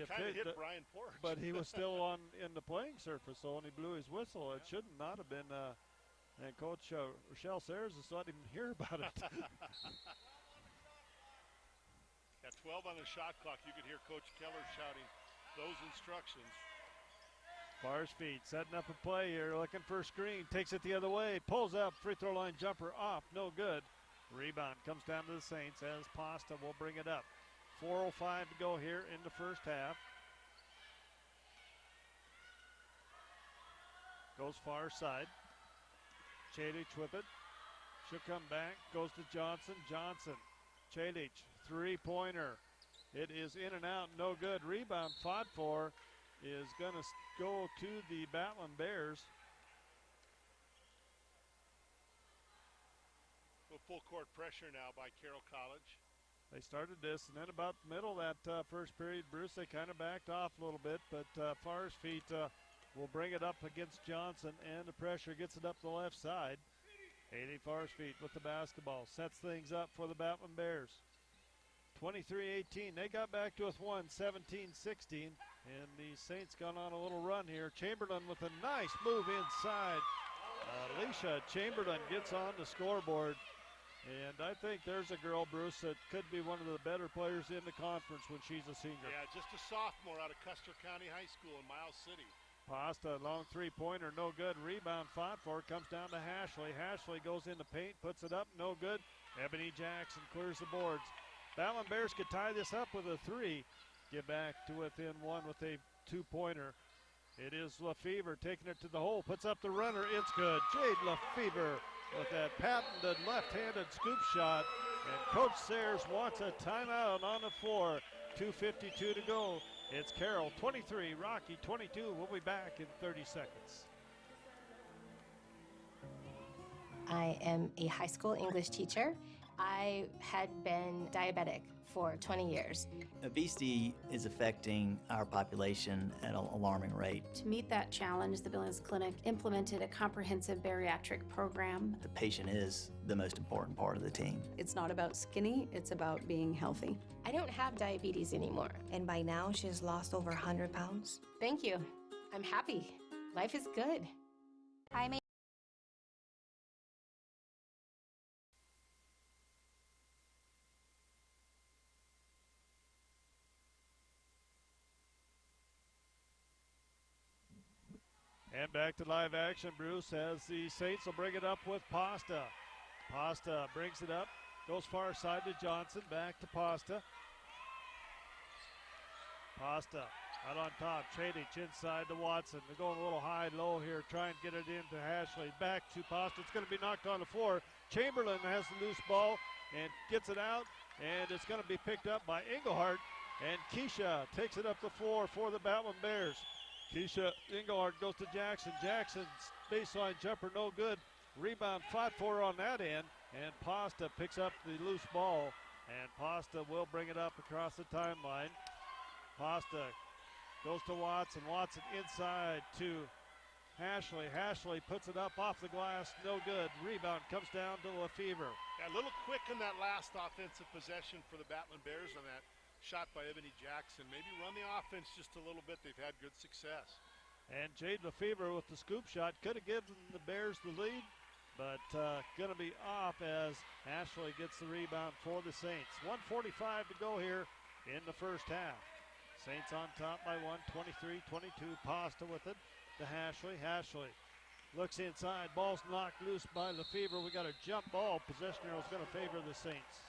kind of hit Brian Porch. but he was still in the playing surface, so when he blew his whistle, it should not have been, and Coach Rochelle Sayers just let him hear about it. At 12 on the shot clock, you could hear Coach Keller shouting those instructions. Fars feet, setting up a play here, looking for a screen, takes it the other way, pulls up, free throw line jumper off, no good. Rebound comes down to the Saints as Pasta will bring it up. 4:05 to go here in the first half. Goes far side. Chadich with it. She'll come back, goes to Johnson. Johnson, Chadich, three-pointer. It is in and out, no good. Rebound fought for is going to go to the Battlin Bears. Full court pressure now by Carroll College. They started this, and then about the middle of that first period, Bruce, they kind of backed off a little bit, but Fars feet will bring it up against Johnson, and the pressure gets it up the left side. 80 Fars feet with the basketball, sets things up for the Battlin Bears. 23-18, they got back to us 17-16, and the Saints gone on a little run here. Chamberlain with a nice move inside. Alicia Chamberlain gets on the scoreboard. And I think there's a girl, Bruce, that could be one of the better players in the conference when she's a senior. Yeah, just a sophomore out of Custer County High School in Miles City. Pasta, long three-pointer, no good. Rebound fought for, comes down to Hashley. Hashley goes in the paint, puts it up, no good. Ebony Jackson clears the boards. Battlin Bears could tie this up with a three. Get back to within one with a two-pointer. It is Lefevre taking it to the hole, puts up the runner, it's good. Jade Lefevre with that patented left-handed scoop shot, and Coach Sayers wants a timeout on the floor. 2:52 to go. It's Carroll 23, Rocky 22. We'll be back in 30 seconds. I am a high school English teacher. I had been diabetic for 20 years. Obesity is affecting our population at an alarming rate. To meet that challenge, the Billings Clinic implemented a comprehensive bariatric program. The patient is the most important part of the team. It's not about skinny, it's about being healthy. I don't have diabetes anymore. And by now, she has lost over 100 pounds. Thank you. I'm happy. Life is good. I made And back to live action, Bruce, as the Saints will bring it up with Pasta. Pasta brings it up, goes far side to Johnson, back to Pasta. Pasta out on top, Chadich inside to Watson. They're going a little high-low here, trying to get it into Hashley. Back to Pasta, it's going to be knocked on the floor. Chamberlain has the loose ball and gets it out, and it's going to be picked up by Engelhardt. And Keisha takes it up the floor for the Battlin Bears. Keisha Engelhardt goes to Jackson. Jackson's baseline jumper, no good. Rebound fought for on that end, and Pasta picks up the loose ball, and Pasta will bring it up across the timeline. Pasta goes to Watson. Watson inside to Hashley. Hashley puts it up off the glass, no good. Rebound comes down to Lefevre. Yeah, a little quick in that last offensive possession for the Battlin Bears on that shot by Ebony Jackson. Maybe run the offense just a little bit. They've had good success. And Jade Lefevre with the scoop shot could have given the Bears the lead, but going to be off as Ashley gets the rebound for the Saints. 1:45 to go here in the first half. Saints on top by 1, 23-22. Pasta with it to Hashley. Hashley looks inside. Ball's knocked loose by Lefevre. We got a jump ball. Possession arrow is going to favor the Saints.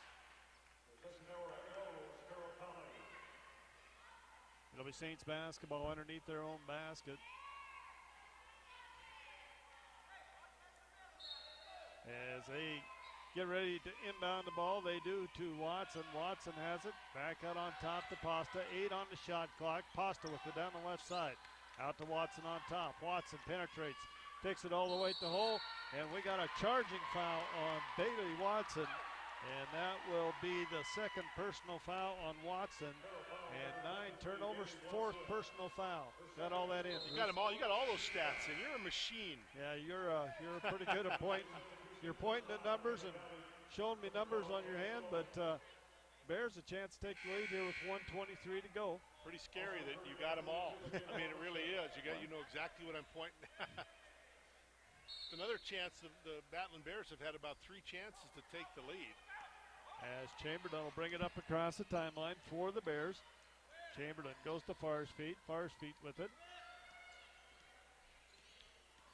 It'll be Saints basketball underneath their own basket. as they get ready to inbound the ball. They do to Watson. Watson has it. Back out on top to Pasta. 8 on the shot clock. Pasta with it down the left side. Out to Watson on top. Watson penetrates. Takes it all the way to the hole. And we got a charging foul on Bailey Watson. And that will be the second personal foul on Watson. And 9 turnovers, 4th personal foul. Got all that in. You got them all. You got all those stats in. You're a machine. Yeah, you're pretty good at pointing. You're pointing at numbers and showing me numbers on your hand, but Bears a chance to take the lead here with 1:23 to go. Pretty scary that you got them all. I mean, it really is. You know exactly what I'm pointing at. Another chance. The Battlin Bears have had about 3 chances to take the lead. As Chamberlain will bring it up across the timeline for the Bears. Chamberlain goes to Farsfeet. Farsfeet with it.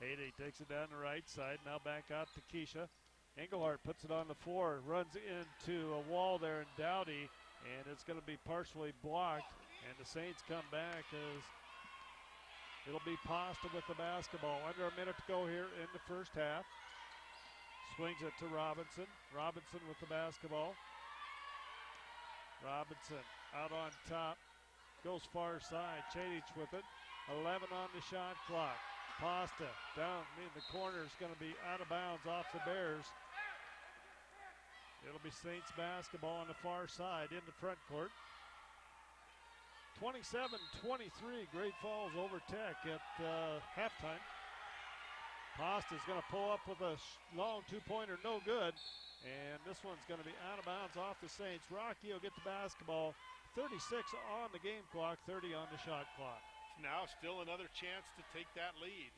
Haydee takes it down the right side. Now back out to Keisha. Engelhardt puts it on the floor. Runs into a wall there in Dowdy. And it's going to be partially blocked. And the Saints come back as it'll be Pasta with the basketball. Under a minute to go here in the first half. Swings it to Robinson. Robinson with the basketball. Robinson out on top. Goes far side. Chadich with it. 11 on the shot clock. Pasta down in the corner is going to be out of bounds off the Bears. It'll be Saints basketball on the far side in the front court. 27-23, Great Falls over Tech at halftime. Pasta's going to pull up with a long 2-pointer, no good. And this one's going to be out of bounds off the Saints. Rocky will get the basketball. 36 on the game clock, 30 on the shot clock. Now still another chance to take that lead.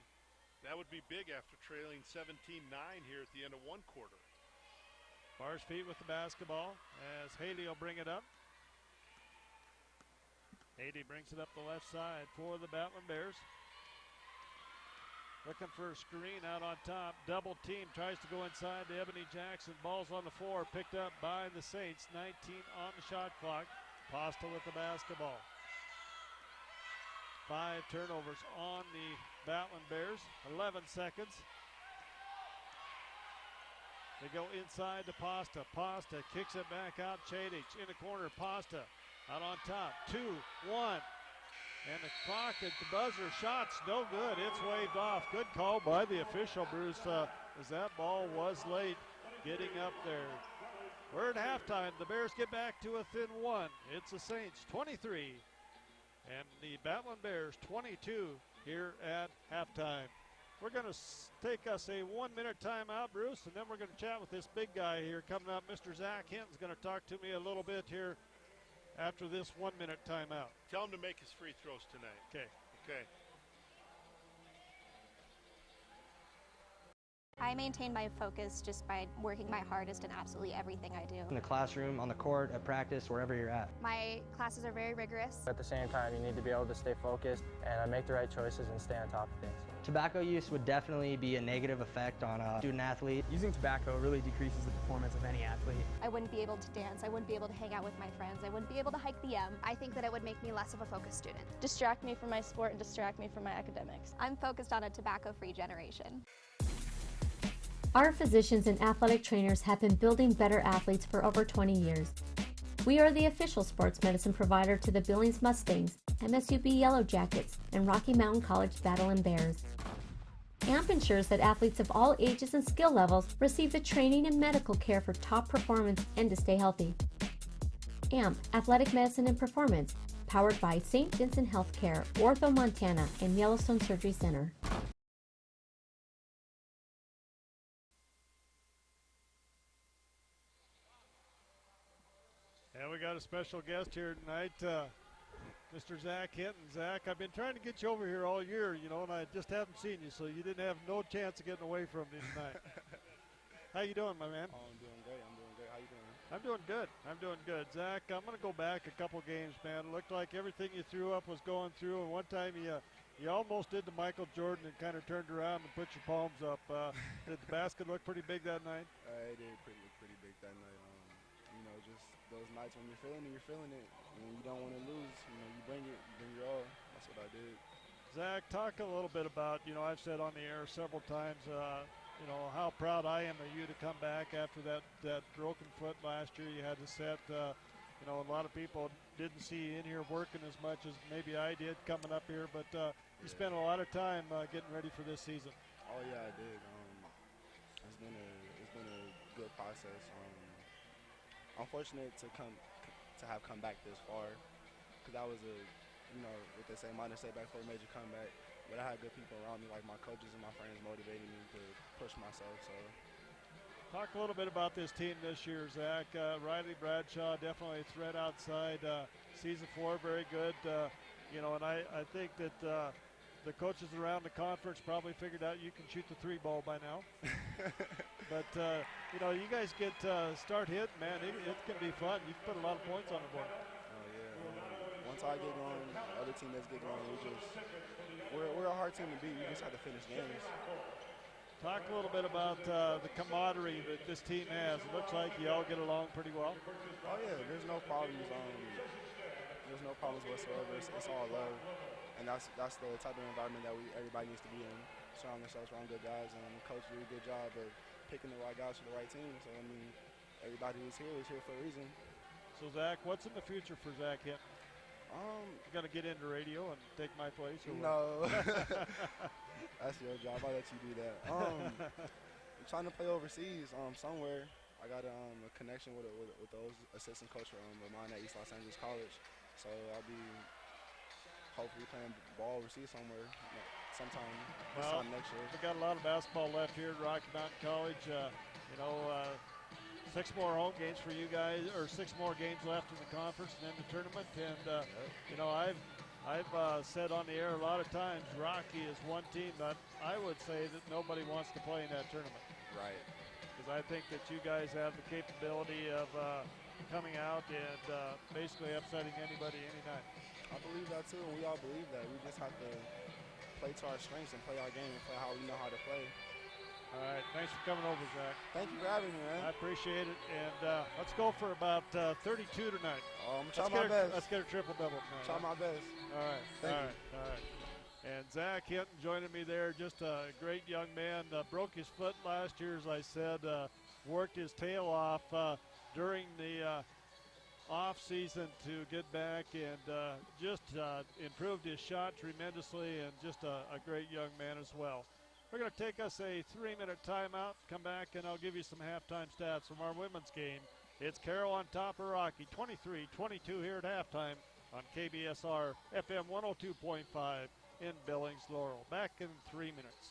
That would be big after trailing 17-9 here at the end of one quarter. Farsfeet with the basketball as Haley will bring it up. Haydee brings it up the left side for the Battlin Bears. Looking for a screen out on top. Double team, tries to go inside to Ebony Jackson. Ball's on the floor, picked up by the Saints. 19 on the shot clock. Pasta with the basketball. 5 turnovers on the Battlin Bears. 11 seconds. They go inside to Pasta. Pasta kicks it back out. Chadich in the corner. Pasta out on top. 2-1. And the clock at the buzzer. Shots no good. It's waved off. Good call by the official, Bruce, as that ball was late getting up there. We're at halftime. The Bears get back to within 1. It's the Saints 23 and the Battlin Bears 22 here at halftime. We're going to take us a 1-minute timeout, Bruce, and then we're going to chat with this big guy here coming up. Mr. Zach Hinton's going to talk to me a little bit here after this 1-minute timeout. Tell him to make his free throws tonight. Okay. Okay. I maintain my focus just by working my hardest in absolutely everything I do. In the classroom, on the court, at practice, wherever you're at. My classes are very rigorous. At the same time, you need to be able to stay focused and make the right choices and stay on top of things. Tobacco use would definitely be a negative effect on a student athlete. Using tobacco really decreases the performance of any athlete. I wouldn't be able to dance. I wouldn't be able to hang out with my friends. I wouldn't be able to hike the M. I think that it would make me less of a focused student. Distract me from my sport and distract me from my academics. I'm focused on a tobacco-free generation. Our physicians and athletic trainers have been building better athletes for over 20 years. We are the official sports medicine provider to the Billings Mustangs, MSUB Yellow Jackets, and Rocky Mountain College Battlin Bears. AMP ensures that athletes of all ages and skill levels receive the training and medical care for top performance and to stay healthy. AMP, Athletic Medicine and Performance, powered by St. Vincent Healthcare, Ortho Montana, and Yellowstone Surgery Center. And we got a special guest here tonight, Mr. Zach Hinton. Zach, I've been trying to get you over here all year, you know, and I just haven't seen you, so you didn't have no chance of getting away from me tonight. How you doing, my man? Oh, I'm doing great. How you doing? I'm doing good. I'm doing good. Zach, I'm going to go back a couple games, man. It looked like everything you threw up was going through, and one time you almost did the Michael Jordan and kind of turned around and put your palms up. Did the basket look pretty big that night? It did look pretty big that night. You know, just those nights when you're feeling it, and you don't want to lose. You know, you bring your all. That's what I did. Zach, talk a little bit about, you know, I've said on the air several times, you know, how proud I am of you to come back after that broken foot last year. You had to set, you know, a lot of people didn't see you in here working as much as maybe I did coming up here, but you spent a lot of time getting ready for this season. Oh yeah, I did. It's been a good process. I'm fortunate to have come back this far, because that was you know, what they say, minor setback for a major comeback. But I had good people around me, like my coaches and my friends, motivating me to push myself. So, talk a little bit about this team this year, Zach. Riley Bradshaw, definitely a threat outside. Season 4, very good. You know, and I think that the coaches around the conference probably figured out you can shoot the 3 ball by now. But you know, you guys get start hitting, man. It can be fun. You can put a lot of points on the board. Oh yeah. Once I get going, other teammates get going. We're a hard team to beat. We just have to finish games. Talk a little bit about the camaraderie that this team has. It looks like you all get along pretty well. Oh yeah, there's no problems. There's no problems whatsoever. It's all love, and that's the type of environment that everybody needs to be in. Surround themselves around good guys, and the coach did a good job of picking the right guys for the right team. So I mean, everybody who's here is here for a reason. So Zach, what's in the future for Zach Hinton? You got to get into radio and take my place? Or no. That's your job. I'll let you do that. I'm trying to play overseas somewhere. I got a connection with those assistant coach of mine at East Los Angeles College. So I'll be hopefully playing ball overseas somewhere sometime next year. We got a lot of basketball left here at Rocky Mountain College. You know, 6 more home games for you guys, or 6 more games left in the conference and then the tournament. And you know, I've said on the air a lot of times, Rocky is one team that I would say that nobody wants to play in that tournament. Right. Because I think that you guys have the capability of coming out and basically upsetting anybody any night. I believe that too, and we all believe that. We just have to play to our strengths and play our game and play how we know how to play. All right, thanks for coming over, Zach. Thank you for having me, man. I appreciate it, and let's go for about 32 tonight. I'm going to try my best. Let's get a triple-double tonight. Try my best. All right, Thank you. All right. And Zach Hinton joining me there, just a great young man. Broke his foot last year, as I said, worked his tail off during the off season to get back, and just improved his shot tremendously, and just a great young man as well. We're going to take us a 3-minute timeout, come back, and I'll give you some halftime stats from our women's game. It's Carroll on top of Rocky, 23-22 here at halftime on KBSR FM 102.5 in Billings, Laurel. Back in 3 minutes.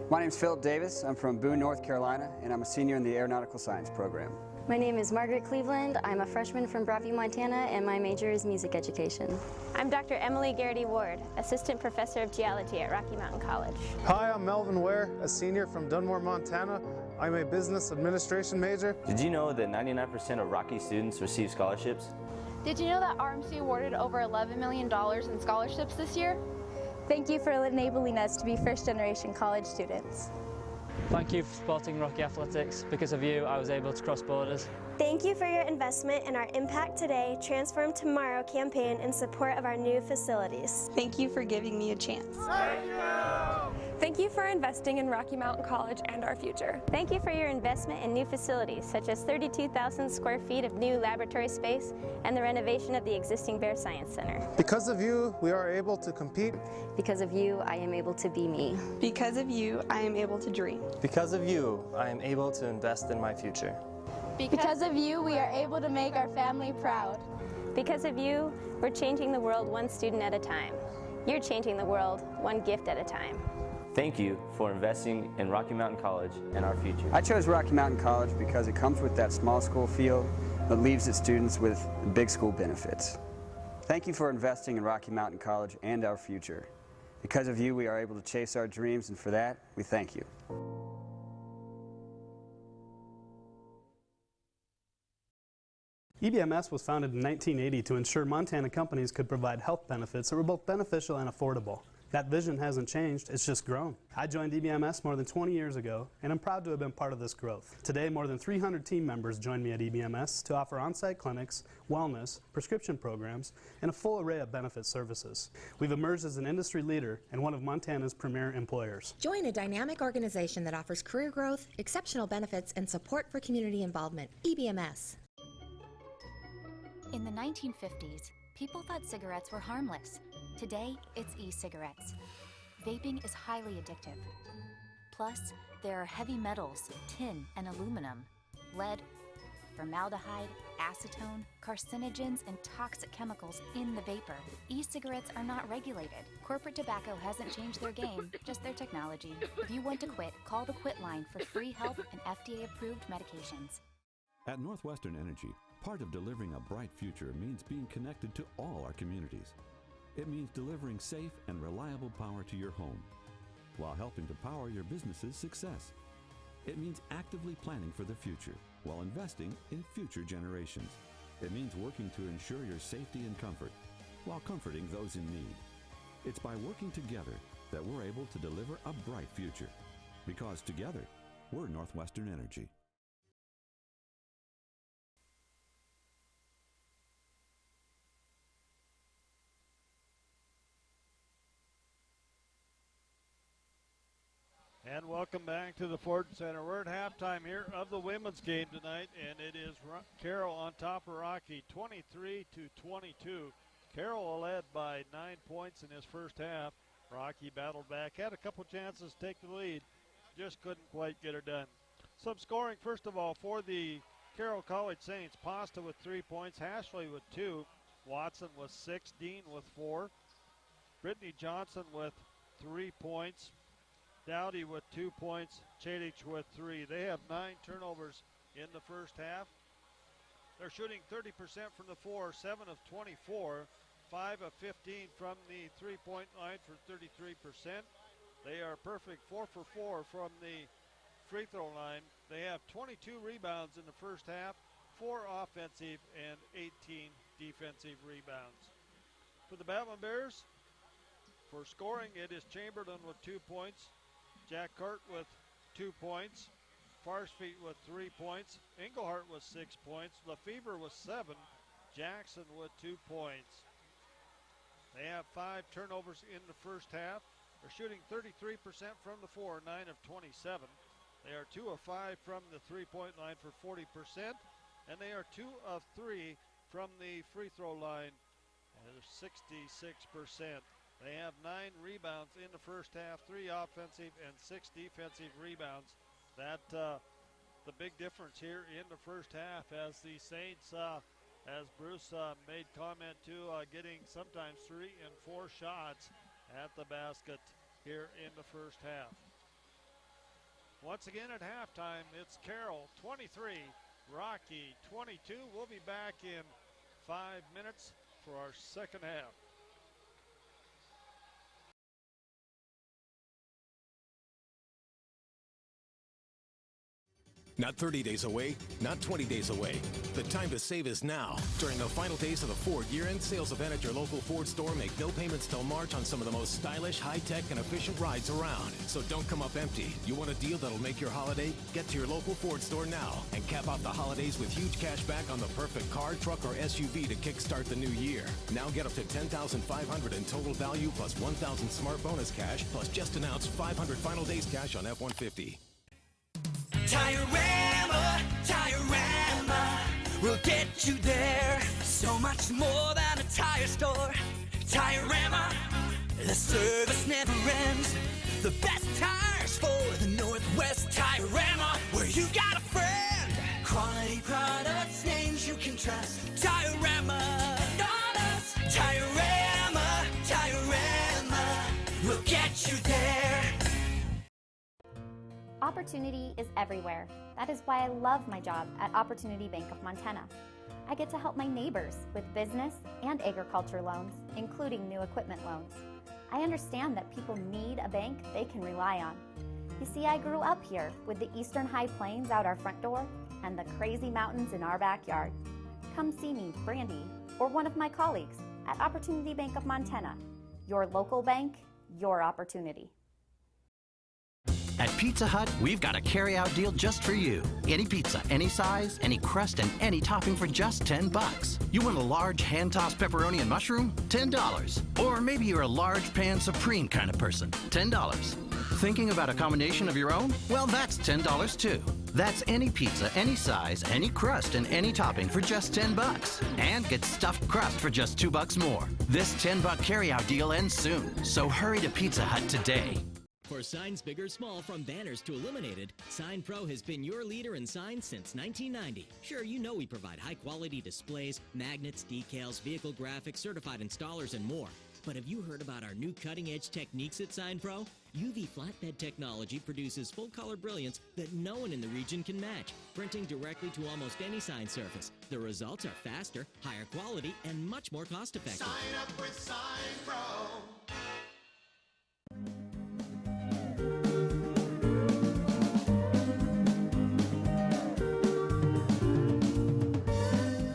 My name is Philip Davis. I'm from Boone, North Carolina, and I'm a senior in the Aeronautical Science program. My name is Margaret Cleveland. I'm a freshman from Broadview, Montana, and my major is music education. I'm Dr. Emily Garrity Ward, Assistant Professor of Geology at Rocky Mountain College. Hi, I'm Melvin Ware, a senior from Dunmore, Montana. I'm a business administration major. Did you know that 99% of Rocky students receive scholarships? Did you know that RMC awarded over $11 million in scholarships this year? Thank you for enabling us to be first-generation college students. Thank you for supporting Rocky Athletics. Because of you, I was able to cross borders. Thank you for your investment in our Impact Today, Transform Tomorrow campaign in support of our new facilities. Thank you for giving me a chance. Thank you! Thank you for investing in Rocky Mountain College and our future. Thank you for your investment in new facilities, such as 32,000 square feet of new laboratory space and the renovation of the existing Bear Science Center. Because of you, we are able to compete. Because of you, I am able to be me. Because of you, I am able to dream. Because of you, I am able to invest in my future. Because of you, we are able to make our family proud. Because of you, we're changing the world one student at a time. You're changing the world one gift at a time. Thank you for investing in Rocky Mountain College and our future. I chose Rocky Mountain College because it comes with that small school feel that leaves its students with big school benefits. Thank you for investing in Rocky Mountain College and our future. Because of you, we are able to chase our dreams, and for that, we thank you. EBMS was founded in 1980 to ensure Montana companies could provide health benefits that were both beneficial and affordable. That vision hasn't changed, it's just grown. I joined EBMS more than 20 years ago, and I'm proud to have been part of this growth. Today, more than 300 team members join me at EBMS to offer on-site clinics, wellness, prescription programs, and a full array of benefit services. We've emerged as an industry leader and one of Montana's premier employers. Join a dynamic organization that offers career growth, exceptional benefits, and support for community involvement. EBMS. In the 1950s, people thought cigarettes were harmless. Today, it's e-cigarettes. Vaping is highly addictive. Plus, there are heavy metals, tin and aluminum, lead, formaldehyde, acetone, carcinogens, and toxic chemicals in the vapor. E-cigarettes are not regulated. Corporate tobacco hasn't changed their game, just their technology. If you want to quit, call the Quit line for free help and FDA-approved medications. At Northwestern Energy, part of delivering a bright future means being connected to all our communities. It means delivering safe and reliable power to your home, while helping to power your business's success. It means actively planning for the future, while investing in future generations. It means working to ensure your safety and comfort, while comforting those in need. It's by working together that we're able to deliver a bright future. Because together, we're Northwestern Energy. And welcome back to the Ford Center. We're at halftime here of the women's game tonight, and it is Carroll on top of Rocky, 23-22. Carroll led by 9 points in his first half. Rocky battled back, had a couple chances to take the lead, just couldn't quite get her done. Some scoring, first of all, for the Carroll College Saints. Pasta with 3 points, Hashley with 2, Watson with 6, Dean with 4, Brittany Johnson with 3 points, Dowdy with 2 points, Chadich with 3. They have 9 turnovers in the first half. They're shooting 30% from the floor, 7 of 24, 5 of 15 from the three-point line for 33%. They are perfect 4 for 4 from the free throw line. They have 22 rebounds in the first half, 4 offensive and 18 defensive rebounds. For the Battlin Bears, for scoring, it is Chamberlain with 2 points, Jack Cart with 2 points, Farsfeet with 3 points, Englehart with 6 points, Lefevre with 7, Jackson with 2 points. They have 5 turnovers in the first half. They're shooting 33% from the floor, 9 of 27. They are 2 of 5 from the three-point line for 40%, and they are 2 of 3 from the free throw line, and they're 66%. They have 9 rebounds in the first half, 3 offensive and 6 defensive rebounds. That the big difference here in the first half, as the Saints, as Bruce made comment to, getting sometimes 3 and 4 shots at the basket here in the first half. Once again at halftime, it's Carroll 23, Rocky 22. We'll be back in 5 minutes for our second half. Not 30 days away, not 20 days away. The time to save is now. During the final days of the Ford year-end sales event at your local Ford store, make no payments till March on some of the most stylish, high-tech, and efficient rides around. So don't come up empty. You want a deal that'll make your holiday? Get to your local Ford store now and cap off the holidays with huge cash back on the perfect car, truck, or SUV to kickstart the new year. Now get up to $10,500 in total value plus $1,000 smart bonus cash plus just announced $500 final days cash on F-150. Tire-Rama, Tire-Rama, we'll get you there. So much more than a tire store. Tire-Rama, the service never ends. The best tires for the Northwest. Tire-Rama, where you got a friend. Quality products, names you can trust. Tire-Rama, on us. Tire-Rama, Tire-Rama, we'll get you there. Opportunity is everywhere. That is why I love my job at Opportunity Bank of Montana. I get to help my neighbors with business and agriculture loans, including new equipment loans. I understand that people need a bank they can rely on. You see, I grew up here with the eastern high plains out our front door and the crazy mountains in our backyard. Come see me, Brandy, or one of my colleagues at Opportunity Bank of Montana. Your local bank, your opportunity. At Pizza Hut, we've got a carry-out deal just for you. Any pizza, any size, any crust, and any topping for just $10. You want a large hand-tossed pepperoni and mushroom? $10. Or maybe you're a large pan supreme kind of person. $10. Thinking about a combination of your own? Well, that's $10 too. That's any pizza, any size, any crust, and any topping for just $10. And get stuffed crust for just $2 more. This $10 carry-out deal ends soon, so hurry to Pizza Hut today. For signs big or small, from banners to illuminated, Sign Pro has been your leader in signs since 1990. Sure, you know we provide high-quality displays, magnets, decals, vehicle graphics, certified installers, and more. But have you heard about our new cutting-edge techniques at Sign Pro? UV flatbed technology produces full-color brilliance that no one in the region can match, printing directly to almost any sign surface. The results are faster, higher quality, and much more cost-effective. Sign up with Sign Pro.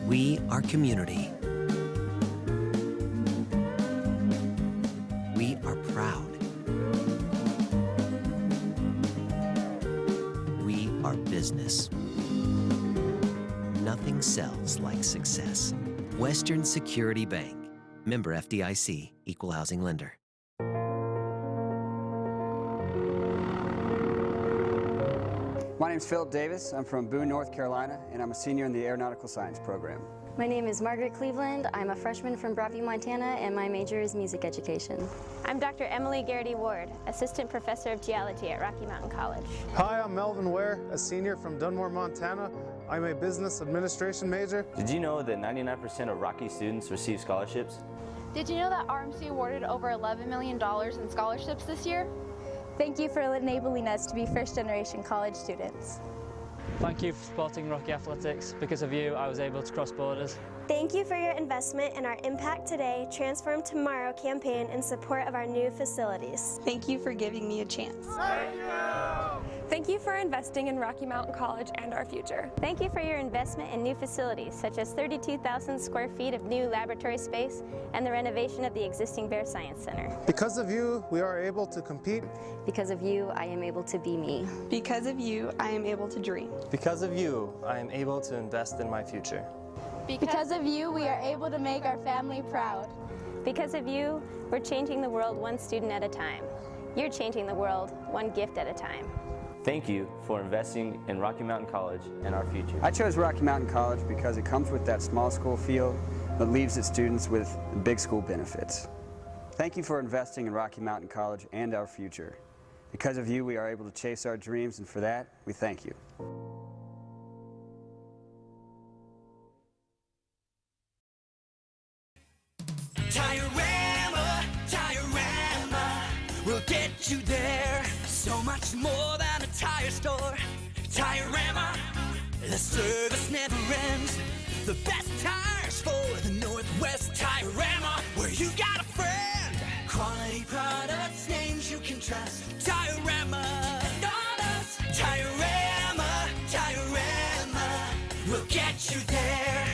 We are community. We are proud. We are business. Nothing sells like success. Western Security Bank. Member FDIC, Equal Housing Lender. My name's Philip Davis. I'm from Boone, North Carolina, and I'm a senior in the Aeronautical Science program. My name is Margaret Cleveland. I'm a freshman from Broadview, Montana, and my major is music education. I'm Dr. Emily Garrity Ward, Assistant Professor of Geology at Rocky Mountain College. Hi, I'm Melvin Ware, a senior from Dunmore, Montana. I'm a business administration major. Did you know that 99% of Rocky students receive scholarships? Did you know that RMC awarded over $11 million in scholarships this year? Thank you for enabling us to be first-generation college students. Thank you for supporting Rocky Athletics. Because of you, I was able to cross borders. Thank you for your investment in our Impact Today, Transform Tomorrow campaign in support of our new facilities. Thank you for giving me a chance. Thank you for investing in Rocky Mountain College and our future. Thank you for your investment in new facilities, such as 32,000 square feet of new laboratory space and the renovation of the existing Bear Science Center. Because of you, we are able to compete. Because of you, I am able to be me. Because of you, I am able to dream. Because of you, I am able to invest in my future. Because of you, we are able to make our family proud. Because of you, we're changing the world one student at a time. You're changing the world one gift at a time. Thank you for investing in Rocky Mountain College and our future. I chose Rocky Mountain College because it comes with that small school feel that leaves its students with big school benefits. Thank you for investing in Rocky Mountain College and our future. Because of you, we are able to chase our dreams, and for that, we thank you. Tire-Rama, we'll get you there. So much more than a tire store. Tire-Rama, the service never ends. The best tires for the Northwest. Tire-Rama, where you got a friend. Quality products, names you can trust. Tire-Rama, and on us. Tire-Rama, Tire-Rama, we'll get you there.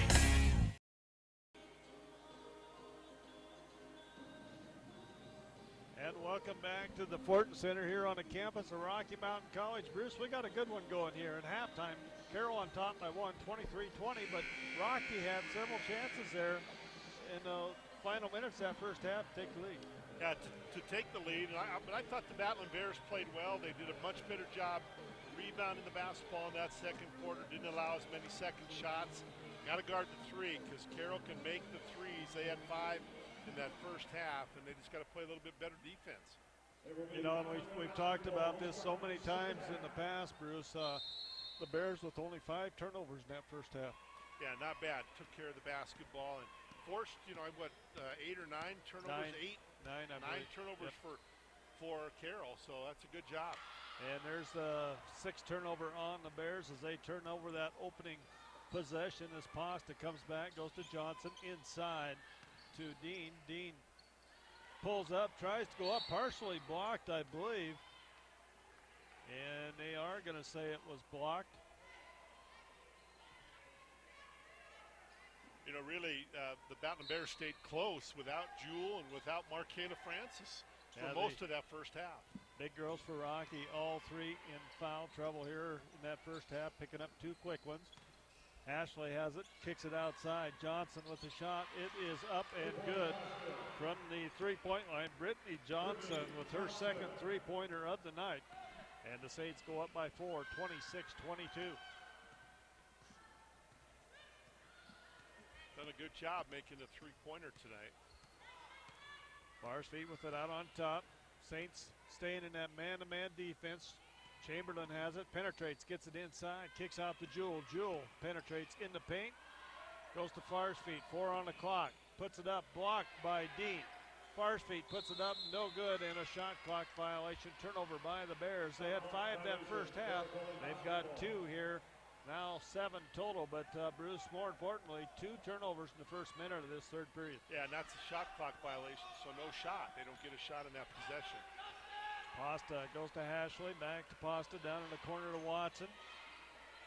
And welcome back to the Fortin Center here on the campus of Rocky Mountain College. Bruce, we got a good one going here. At halftime, Carroll on top by 23-20, but Rocky had several chances there in the final minutes of that first half to take the lead. Yeah, to take the lead, but I thought the Battlin Bears played well. They did a much better job rebounding the basketball in that second quarter, didn't allow as many second shots. Got to guard the three because Carroll can make the threes. They had 5 in that first half, and they just got to play a little bit better defense. You know, and we've talked about this so many times in the past, Bruce. The Bears with only 5 turnovers in that first half. Yeah, not bad. Took care of the basketball and forced, 8 or 9 turnovers. 9 turnovers for Carroll, so that's a good job. And there's the 6th turnover on the Bears as they turn over that opening possession. As Pasta comes back, goes to Johnson inside to Dean. Dean pulls up, tries to go up, partially blocked, I believe. And they are going to say it was blocked. Really, the Battlin Bears stayed close without Jewell and without Marquena Francis. for most of that first half. Big girls for Rocky, all three in foul trouble here in that first half, picking up two quick ones. Ashley has it, kicks it outside. Johnson with the shot. It is up and good from the three-point line. Brittany Johnson with her second three-pointer of the night. And the Saints go up by 4, 26-22. Done a good job making the three-pointer tonight. Farsfield with it out on top. Saints staying in that man-to-man defense. Chamberlain has it, penetrates, gets it inside, kicks out to Jewel. Jewel penetrates in the paint, goes to Farsfield, 4 on the clock, puts it up, blocked by Dean. Farsfield puts it up, no good, and a shot clock violation. Turnover by the Bears. They had 5 that first half. They've got 2 here, now 7 total, but Bruce, more importantly, 2 turnovers in the first minute of this third period. Yeah, and that's a shot clock violation, so no shot. They don't get a shot in that possession. Pasta goes to Ashley, back to Pasta, down in the corner to Watson.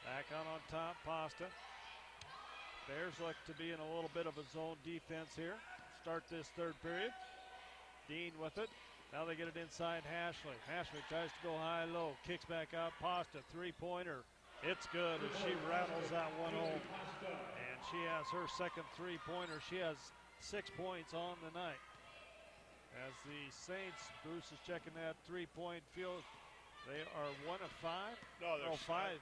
Back on top, Pasta. Bears look to be in a little bit of a zone defense here. Start this third period. Dean with it. Now they get it inside Ashley. Ashley tries to go high-low, kicks back out. Pasta, three-pointer. It's good as she rattles that one home. And she has her second three-pointer. She has 6 points on the night. As the Saints, Bruce is checking that three-point field. They are 1 of 5. No, they're 5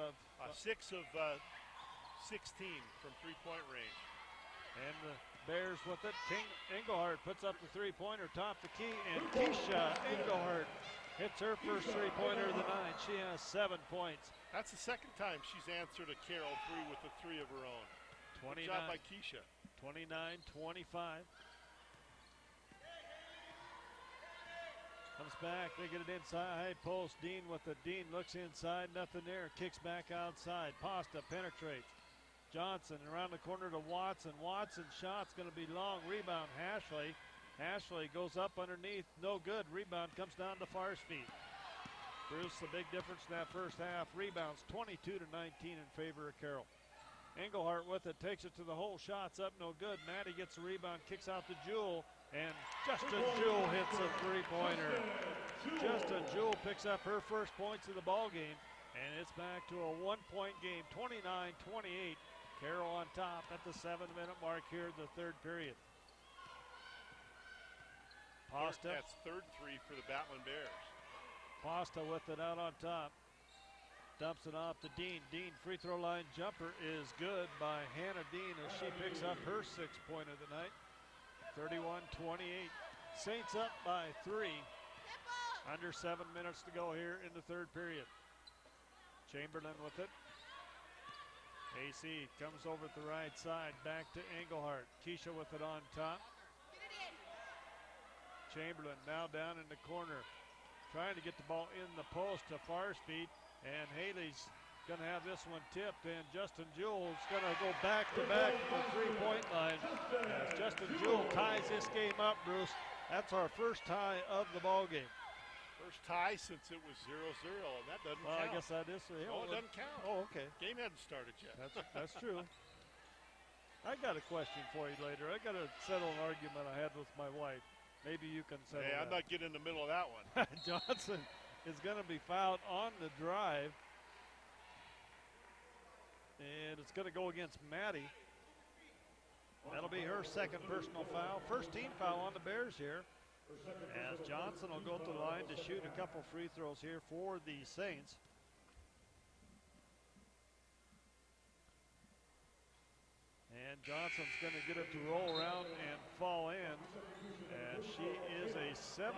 of 6 of 16 from three-point range. And the Bears with it. Engelhardt puts up the three-pointer, top the key, and Keisha Engelhardt hits her first three-pointer of the night. She has 7 points. That's the second time she's answered a Carroll three with a 3 of her own. 29, Good job by Keisha. 29-25. Comes back, they get it inside, high post. Dean with the Dean looks inside, nothing there. Kicks back outside. Pasta penetrates. Johnson around the corner to Watson. Watson's shot's going to be long. Rebound, Ashley. Ashley goes up underneath, no good. Rebound comes down to Farsfield. Bruce, the big difference in that first half. Rebounds 22-19 in favor of Carroll. Engelhardt with it, takes it to the hole. Shot's up, no good. Maddie gets the rebound, kicks out to Jewel, and Justin Jewel hits a three-pointer. Justin Jewel picks up her first points of the ball game, and it's back to a one-point game, 29-28. Carroll on top at the 7-minute mark here in the third period. Pasta. That's third three for the Battlin Bears. Pasta with it out on top. Dumps it off to Dean. Dean free throw line jumper is good by Hannah Dean as she picks up her 6th point of the night. 31-28. Saints up by 3. Under 7 minutes to go here in the third period. Chamberlain with it. AC comes over to the right side, back to Engelhardt. Keisha with it on top. Chamberlain now down in the corner, trying to get the ball in the post to Farsfield, and Haley's going to have this one tipped, and Justin Jewell's going to go back-to-back to the three-point line. As Justin Jewell ties this game up, Bruce, that's our first tie of the ball game. First tie since it was 0-0, and that doesn't count. I guess that is. No, it doesn't count. Oh, okay. Game hadn't started yet. That's true. I got a question for you later. I got to settle an argument I had with my wife. Maybe you can settle Hey, I'm that. not getting in the middle of that one. Johnson is going to be fouled on the drive. And it's going to go against Maddie. That'll be her second personal foul. First team foul on the Bears here. As Johnson will go to the line to shoot a couple free throws here for the Saints. And Johnson's going to get it to roll around and fall in. And she is a 79%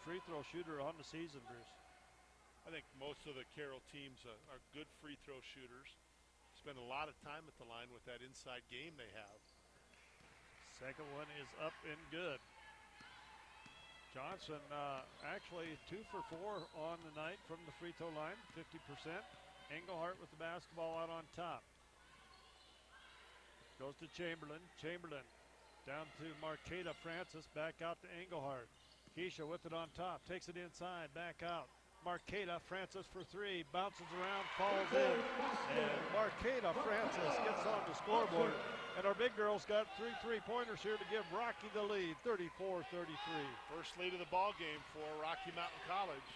free throw shooter on the season, Bruce. I think most of the Carroll teams are good free throw shooters. Spend a lot of time at the line with that inside game they have. Second one is up and good. Johnson actually 2 for 4 on the night from the free throw line, 50%. Engelhardt with the basketball out on top. Goes to Chamberlain. Chamberlain down to Marqueta Francis, back out to Engelhardt. Keisha with it on top, takes it inside, back out. Marqueta Francis for 3, bounces around, falls in. And Marqueta Francis gets on the scoreboard And our big girls got 3 3-pointers here to give Rocky the lead, 34-33. First lead of the ball game for Rocky Mountain College.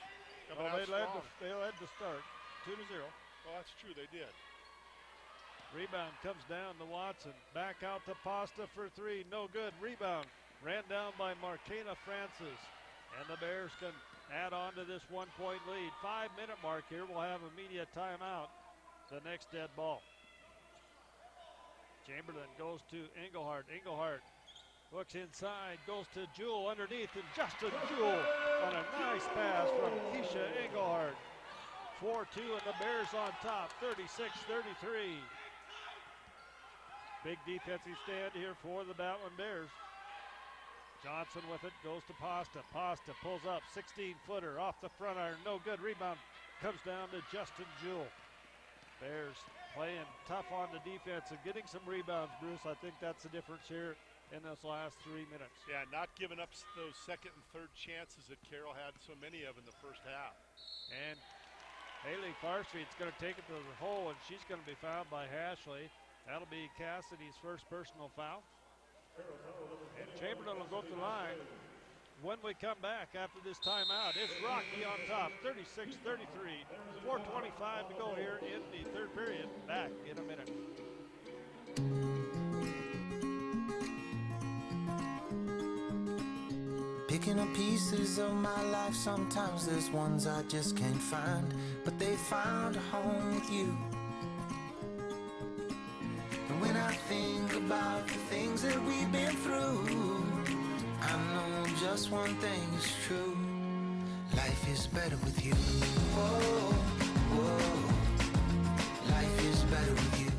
They led to start, 2-0. Well, that's true, they did. Rebound comes down to Watson. Back out to Pasta for 3, no good. Rebound ran down by Markena Francis. And the Bears can add on to this 1-point lead. 5-minute mark here. We'll have a media timeout. The next dead ball. Chamberlain goes to Engelhardt. Engelhardt looks inside, goes to Jewell underneath, and Justin Jewell on a nice pass from Keisha Engelhardt. 4-2 and the Bears on top, 36-33. Big defensive stand here for the Battlin Bears. Johnson with it, goes to Pasta. Pasta pulls up, 16-footer off the front iron, no good. Rebound comes down to Justin Jewell. Bears playing tough on the defense and getting some rebounds, Bruce. I think that's the difference here in this last 3 minutes. Yeah, not giving up those second and third chances that Carroll had so many of in the first half. And Haley Farsfield's going to take it to the hole, and she's going to be fouled by Ashley. That'll be Cassidy's first personal foul. And Chamberlain will go to the line. When we come back after this timeout, it's Rocky on top, 36-33. 4:25 to go here in the third period. Back in a minute. Picking up pieces of my life, sometimes there's ones I just can't find, but they found a home with you. And when I think about the things that we've been through, I know just one thing is true. Life is better with you. Whoa, whoa. Life is better with you.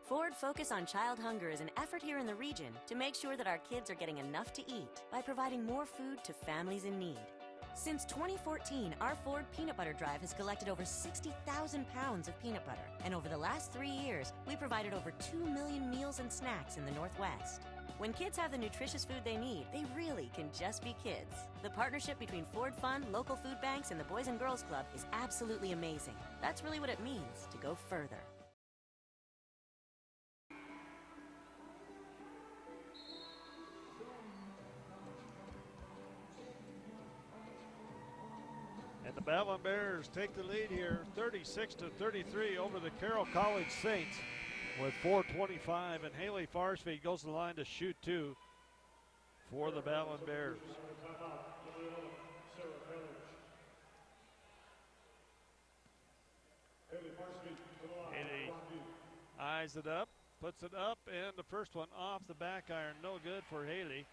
Ford Focus on Child Hunger is an effort here in the region to make sure that our kids are getting enough to eat by providing more food to families in need. Since 2014, our Ford Peanut Butter Drive has collected over 60,000 pounds of peanut butter. And over the last 3 years, we provided over 2 million meals and snacks in the Northwest. When kids have the nutritious food they need, they really can just be kids. The partnership between Ford Fund, local food banks, and the Boys and Girls Club is absolutely amazing. That's really what it means to go further. And the Battlin Bears take the lead here, 36-33 over the Carroll College Saints with 4:25, and Haley Farsfield goes to the line to shoot 2 for the Battlin Bears. Haley eyes it up, puts it up, and the first one off the back iron, no good for Haley.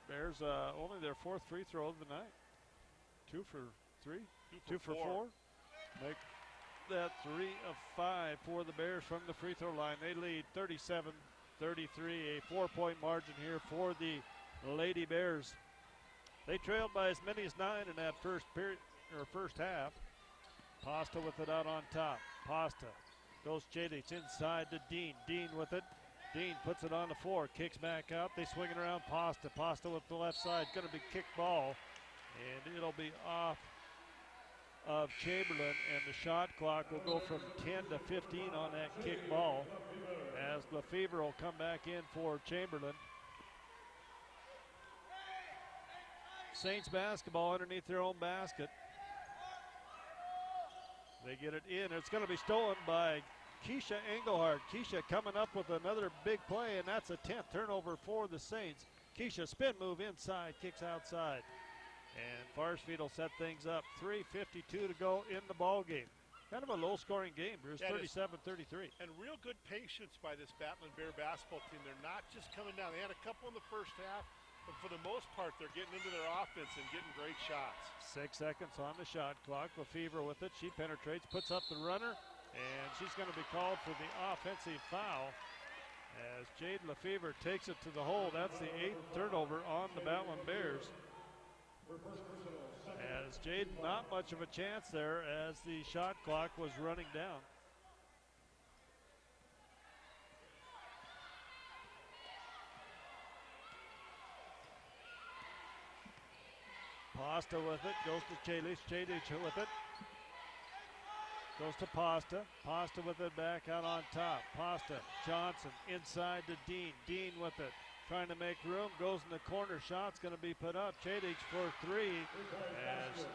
Bears only their 4th free throw of the night. 2 for 3, 2 for 4. Make that 3 of 5 for the Bears from the free throw line. They lead 37-33, a 4-point margin here for the Lady Bears. They trailed by as many as 9 in that first period or first half. Pasta with it out on top. Pasta goes Jadich inside to Dean. Dean with it. Dean puts it on the floor, kicks back out. They swing it around Pasta. Pasta with the left side, going to be kicked ball, and it'll be off of Chamberlain, and the shot clock will go from 10 to 15 on that kick ball as Lefevre will come back in for Chamberlain. Saints basketball underneath their own basket. They get it in. It's going to be stolen by Keisha Engelhardt. Keisha coming up with another big play, and that's a 10th turnover for the Saints. Keisha spin move inside, kicks outside. And Farsfield will set things up. 3:52 to go in the ball game. Kind of a low-scoring game, Bruce, 37-33. And real good patience by this Battlin Bear basketball team. They're not just coming down. They had a couple in the first half, but for the most part, they're getting into their offense and getting great shots. 6 seconds on the shot clock. Lefevre with it. She penetrates, puts up the runner, and she's going to be called for the offensive foul as Jade Lefevre takes it to the hole. That's the 8th turnover on the Battlin Bears. As Jade, not much of a chance there as the shot clock was running down. Pasta with it, goes to Chalich. Chalich with it. Goes to Pasta. Pasta with it back out on top. Pasta, Johnson inside to Dean. Dean with it. Trying to make room. Goes in the corner. Shot's going to be put up. Chadich for three. As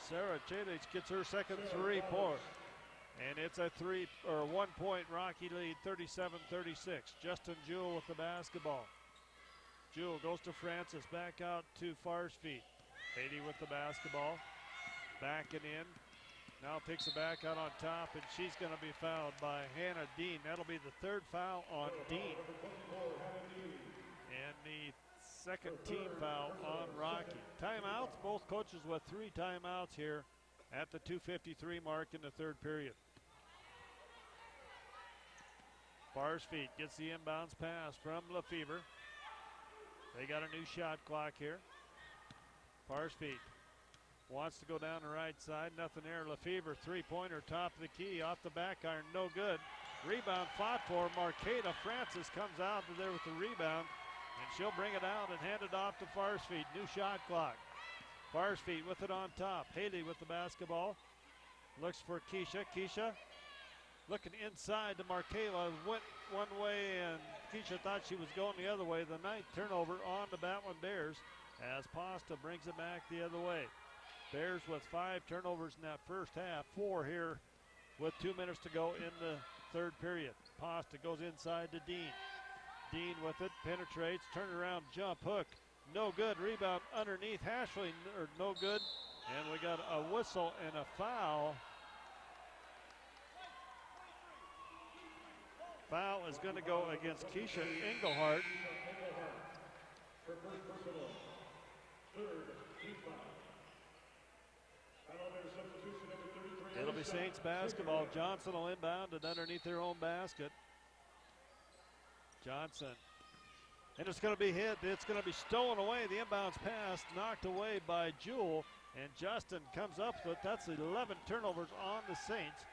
Sarah Chadich gets her second 3-point. And it's a 1-point Rocky lead, 37-36. Justin Jewell with the basketball. Jewell goes to Francis. Back out to Farsfeet. Haiti with the basketball. Backing in. Now takes it back out on top, and she's going to be fouled by Hannah Dean. That'll be the third foul on Dean. And the second team foul on Rocky. Timeouts, both coaches with 3 timeouts here at the 2:53 mark in the third period. Farsfeet gets the inbounds pass from Lefevre. They got a new shot clock here. Farsfeet wants to go down the right side. Nothing there. Lefevre, 3-pointer, top of the key, off the back iron, no good. Rebound fought for. Marqueta Francis comes out there with the rebound, and she'll bring it out and hand it off to Farsfeet. New shot clock. Farsfeet with it on top. Haley with the basketball. Looks for Keisha. Keisha looking inside to Markela. Went one way, and Keisha thought she was going the other way. The 9th turnover on the Battlin Bears as Pasta brings it back the other way. Bears with 5 turnovers in that first half, 4 here with 2 minutes to go in the third period. Pasta goes inside to Dean. Dean with it, penetrates, turn around, jump, hook, no good. Rebound underneath Hashley, no good. And we got a whistle and a foul. Foul is going to go against Keisha Engelhardt. It'll be Saints basketball. Johnson will inbound it underneath their own basket. Johnson. And it's going to be hit. It's going to be stolen away. The inbounds pass knocked away by Jewell. And Justin comes up with it. That's 11 turnovers on the Saints.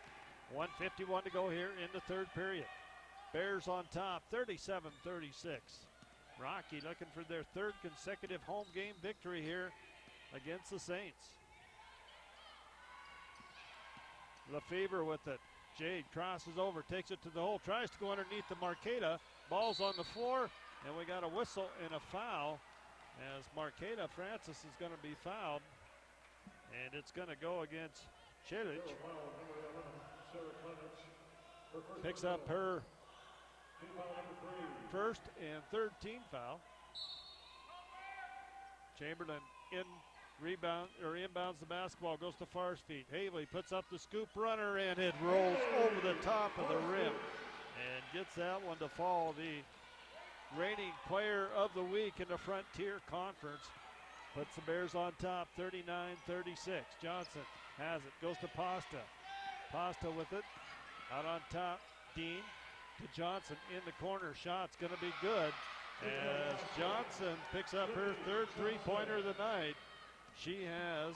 1:51 to go here in the third period. Bears on top, 37-36. Rocky looking for their third consecutive home game victory here against the Saints. Lefevre with it. Jade crosses over, takes it to the hole, tries to go underneath the Marqueta. Ball's on the floor, and we got a whistle and a foul as Marqueta Francis is going to be fouled. And it's going to go against Chilic. Picks up her first and third team foul. Chamberlain inbounds the basketball, goes to Farsfeet. Haley puts up the scoop runner, and it rolls over the top of the rim and gets that one to fall. The reigning player of the week in the Frontier Conference puts the Bears on top, 39-36. Johnson has it, goes to Pasta. Pasta with it, out on top, Dean to Johnson in the corner. Shot's going to be good as Johnson picks up her third 3-pointer of the night. She has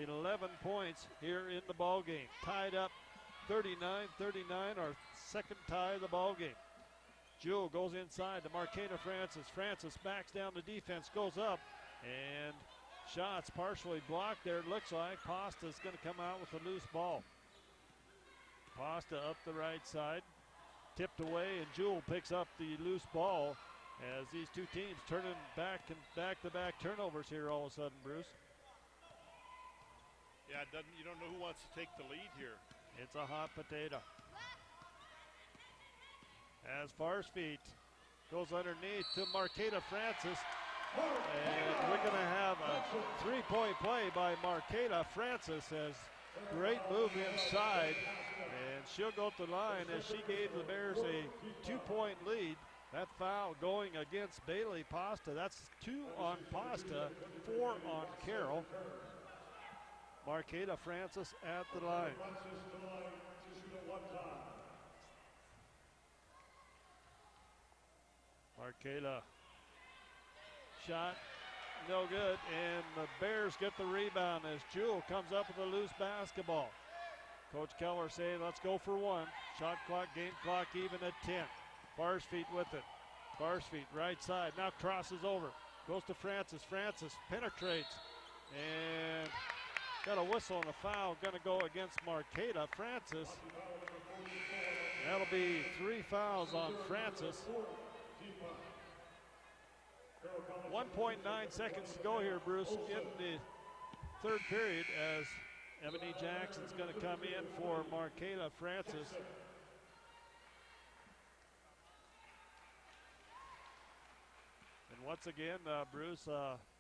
11 points here in the ball game. Tied up 39-39, our second tie of the ball game. Jewell goes inside to Marqueta Francis. Francis backs down the defense, goes up, and shots partially blocked there. It looks like Pasta's going to come out with a loose ball. Pasta up the right side, tipped away, and Jewell picks up the loose ball as these two teams turning back-to-back turnovers here all of a sudden, Bruce. Yeah, you don't know who wants to take the lead here. It's a hot potato. As Farsfeet goes underneath to Marqueta Francis, and we're going to have a 3-point play by Marqueta Francis as great move inside, and she'll go to the line as she gave the Bears a 2-point lead. That foul going against Bailey Pasta. That's 2 on Pasta, 4 on Carroll. Marqueta Francis at the line. Marqueta shot, no good, and the Bears get the rebound as Jewell comes up with a loose basketball. Coach Keller saying, let's go for one. Shot clock, game clock even at 10. Farsfeet with it. Farsfeet right side, now crosses over. Goes to Francis. Francis penetrates, and Got a whistle and a foul going to go against Marqueta Francis. That'll be 3 fouls on Francis. 1.9 seconds to go here, Bruce, in the third period, as Ebony Jackson's going to come in for Marqueta Francis. And once again, Bruce,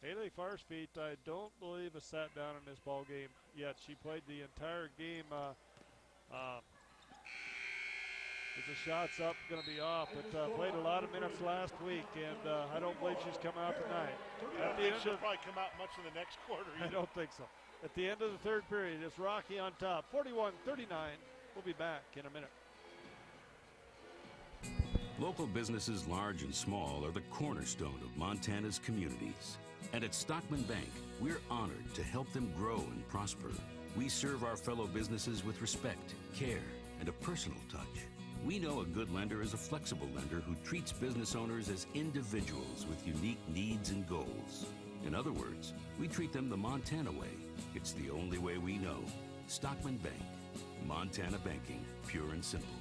Haley Farsfeet, I don't believe has sat down in this ball game yet. She played the entire game. As the shot's up, going to be off, but played a lot of minutes last week, and I don't believe she's come out tonight. I think she'll probably come out much in the next quarter. I don't think so. At the end of the third period, it's Rocky on top, 41-39. We'll be back in a minute. Local businesses, large and small, are the cornerstone of Montana's communities. And at Stockman Bank, we're honored to help them grow and prosper. We serve our fellow businesses with respect, care, and a personal touch. We know a good lender is a flexible lender who treats business owners as individuals with unique needs and goals. In other words, we treat them the Montana way. It's the only way we know. Stockman Bank. Montana banking, pure and simple.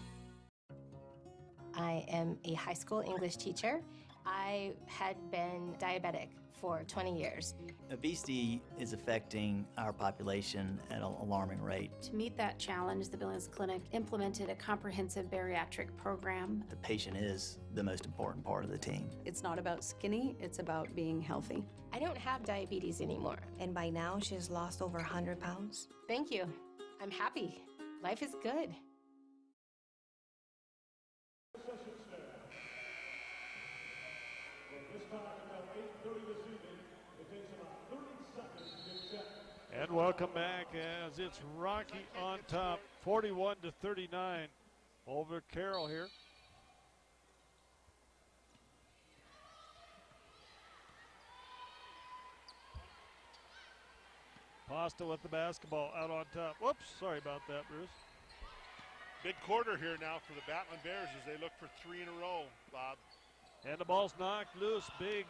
I am a high school English teacher. I had been diabetic for 20 years. Obesity is affecting our population at an alarming rate. To meet that challenge, the Billings Clinic implemented a comprehensive bariatric program. The patient is the most important part of the team. It's not about skinny, it's about being healthy. I don't have diabetes anymore. And by now, she has lost over 100 pounds. Thank you. I'm happy. Life is good. And welcome back as it's Rocky on top, 41-39 over Carroll here. Pasta with the basketball out on top. Whoops, sorry about that, Bruce. Big quarter here now for the Battlin Bears as they look for 3 in a row, Bob. And the ball's knocked loose. Big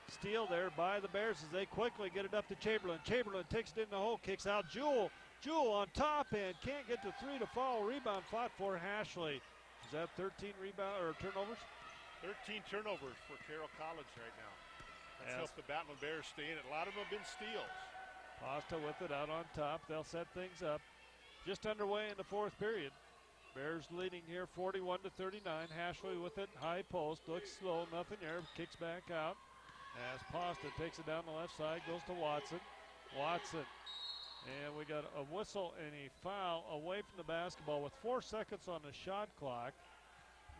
steal there by the Bears as they quickly get it up to Chamberlain. Chamberlain takes it in the hole, kicks out Jewell. Jewell on top and can't get to 3 to fall. Rebound fought for Hashley. Is that 13 rebound or turnovers? 13 turnovers for Carroll College right now. That's helped the Battlin Bears stay in it. A lot of them have been steals. Pasta with it out on top. They'll set things up. Just underway in the fourth period. Bears leading here 41-39. Hashley with it, high post, looks slow, nothing there, kicks back out. As Pasta takes it down the left side, goes to Watson. Watson, and we got a whistle and a foul away from the basketball with 4 seconds on the shot clock.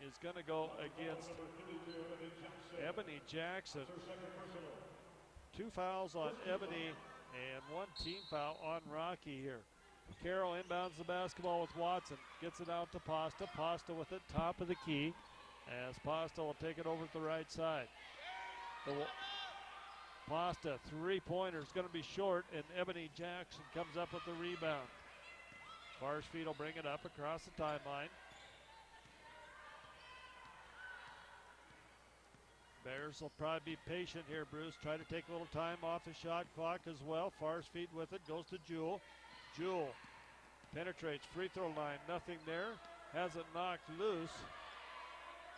Is going to go against Ebony Jackson. 2 fouls on Ebony and 1 team foul on Rocky here. Carroll inbounds the basketball with Watson. Gets it out to Pasta. Pasta with it, top of the key. As Pasta will take it over to the right side. Pasta, 3-pointer is going to be short, and Ebony Jackson comes up with the rebound. Farsfeet will bring it up across the timeline. Bears will probably be patient here, Bruce. Try to take a little time off the shot clock as well. Farsfeet with it, goes to Jewell. Jewell penetrates free throw line, nothing there. Has it knocked loose.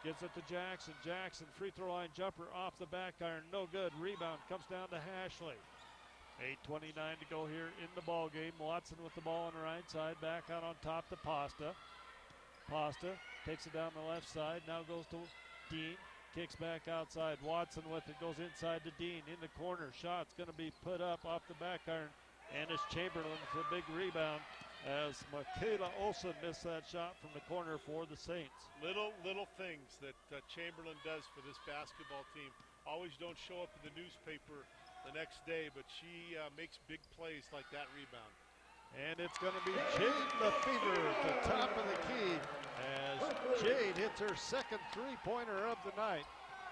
Gets it to Jackson. Jackson, free throw line jumper off the back iron, no good. Rebound comes down to Hashley. 8:29 to go here in the ball game. Watson with the ball on the right side, back out on top to Pasta. Pasta takes it down the left side, now goes to Dean. Kicks back outside. Watson with it, goes inside to Dean in the corner. Shot's going to be put up off the back iron. And it's Chamberlain for a big rebound as Michaela Olsen missed that shot from the corner for the Saints. Little things that Chamberlain does for this basketball team. Always don't show up in the newspaper the next day, but she makes big plays like that rebound. And it's going to be Jade Lefevre at the top of the key as Jade hits her second 3-pointer of the night.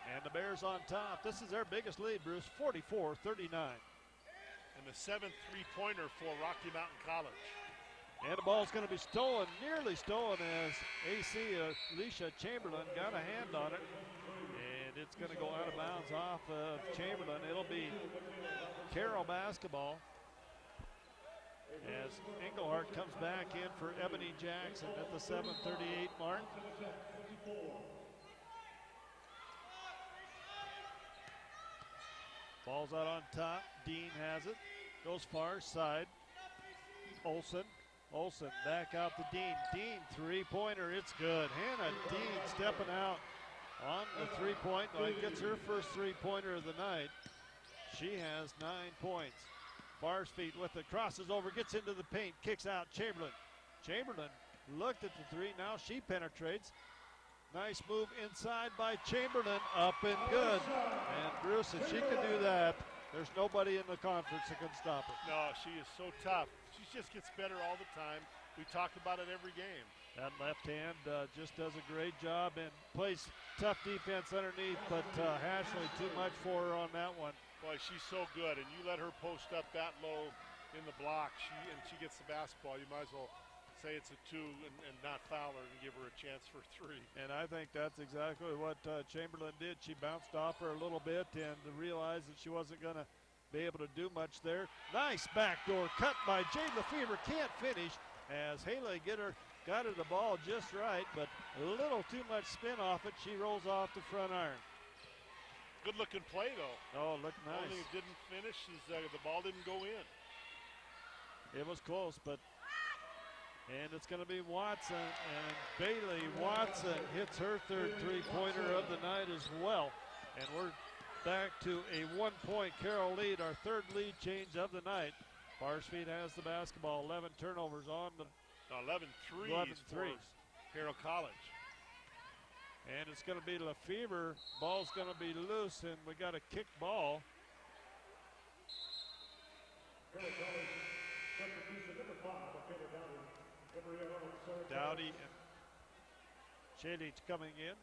And the Bears on top. This is their biggest lead, Bruce, 44-39. And the 7th 3-pointer for Rocky Mountain College. And the ball's going to be stolen, nearly stolen, as AC Alicia Chamberlain got a hand on it. And it's going to go out of bounds off of Chamberlain. It'll be Carroll basketball. as Englehart comes back in for Ebony Jackson at the 7:38 mark. Ball's out on top. Dean has it. Goes far side. Olsen back out to Dean. Dean three-pointer. It's good. Hannah Dean stepping out on the three-point line. Gets her first three-pointer of the night. She has 9 points. Farspeed with it. Crosses over. Gets into the paint. Kicks out Chamberlain. Chamberlain looked at the three. Now she penetrates. Nice move inside by Chamberlain. Up and good. And Bruce, if she can do that, there's nobody in the conference that can stop her. No, she is so tough. She just gets better all the time. We talk about it every game. That left hand just does a great job and plays tough defense underneath, but Hashley too much for her on that one. Boy, she's so good, and you let her post up that low in the block, she gets the basketball. You might as well say it's a two and not foul her and give her a chance for three. And I think that's exactly what Chamberlain did. She bounced off her a little bit and realized that she wasn't going to be able to do much there. Nice backdoor cut by Jade Lefevre. Can't finish as Haley got her the ball just right, but a little too much spin off it. She rolls off the front iron. Good looking play though. Oh, looked nice. Only it didn't finish is the ball didn't go in. It was close, and it's going to be Watson, and Bailey Watson hits her third three-pointer of the night as well. And we're back to a 1-point Carroll lead, our third lead change of the night. Farspeed has the basketball, 11 turnovers on the 11 threes. 11 threes. Carroll College. And it's going to be Lefevre. Ball's going to be loose, and we got a kick ball. Dowdy and Shadich coming in.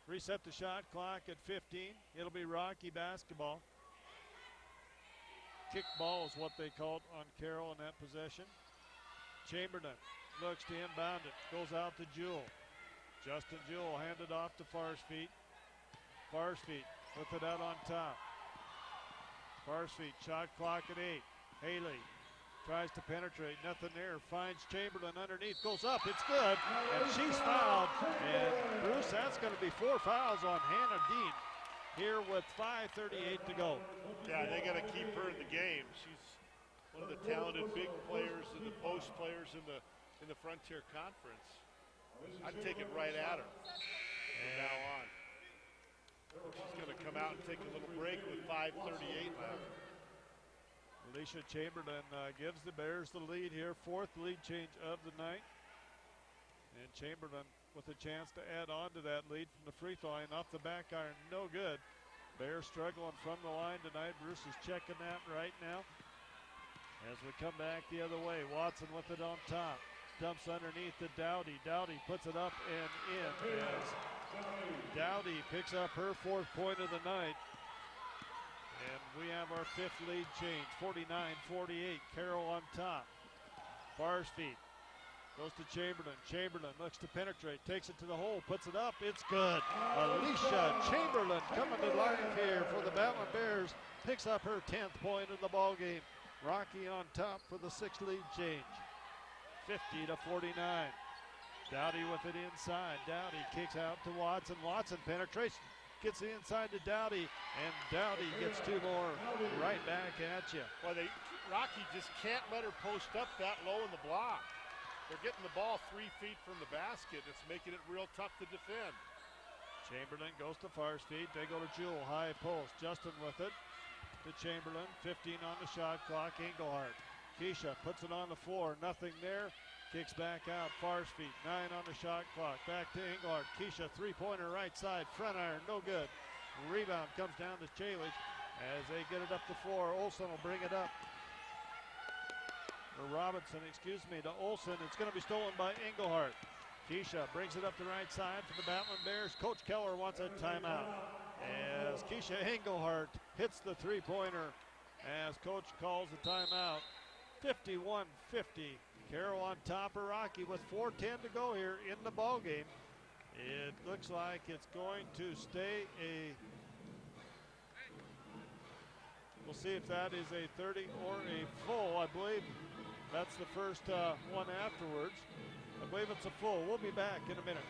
Reset the shot clock at 15. It'll be Rocky basketball. Kick ball is what they called on Carroll in that possession. Chamberlain looks to inbound it. Goes out to Jewell. Justin Jewell handed off to Farspeed. Farspeed with it out on top. Farspeed shot clock at 8. Haley tries to penetrate, nothing there. Finds Chamberlain underneath, goes up, it's good, and she's fouled. And Bruce, that's going to be 4 fouls on Hannah Dean here with 5:38 to go. Yeah, they got to keep her in the game. She's one of the talented big players and the post players in the Frontier Conference. I'd take it right at her from now on. She's going to come out and take a little break with 5:38 left. Alicia Chamberlain gives the Bears the lead here, 4th lead change of the night. And Chamberlain with a chance to add on to that lead from the free throw line off the back iron, no good. Bears struggling from the line tonight. Bruce is checking that right now. As we come back the other way, Watson with it on top. Dumps underneath to Dowdy. Dowdy puts it up and in as Dowdy picks up her 4th point of the night. And we have our 5th lead change, 49-48, Carroll on top. Farspeed goes to Chamberlain. Chamberlain looks to penetrate, takes it to the hole, puts it up, it's good. Alicia Chamberlain coming to life here for the Battlin Bears, picks up her 10th point of the ball game. Rocky on top for the 6th lead change, 50-49. Dowdy with it inside. Dowdy kicks out to Watson. Watson penetrates, gets it inside to Dowdy, and Dowdy gets 2 more right back at you. Well, Rocky just can't let her post up that low in the block. They're getting the ball 3 feet from the basket. It's making it real tough to defend. Chamberlain goes to Farspeed. They go to Jewell, high post. Justin with it to Chamberlain. 15 on the shot clock. Engelhardt. Keisha puts it on the floor. Nothing there. Kicks back out, Farspeed, 9 on the shot clock. Back to Engelhardt. Keisha, three-pointer right side, front iron, no good. Rebound comes down to Chalich as they get it up the floor. Olsen will bring it up. Or Robinson, excuse me, to Olsen. It's going to be stolen by Engelhardt. Keisha brings it up the right side for the Battlin Bears. Coach Keller wants a timeout as Keisha Engelhardt hits the three-pointer as Coach calls the timeout. 51-50. Carroll on top of Rocky with 4:10 to go here in the ball game. It looks like it's going to stay we'll see if that is a 30 or a full. I believe that's the first one afterwards. I believe it's a full. We'll be back in a minute.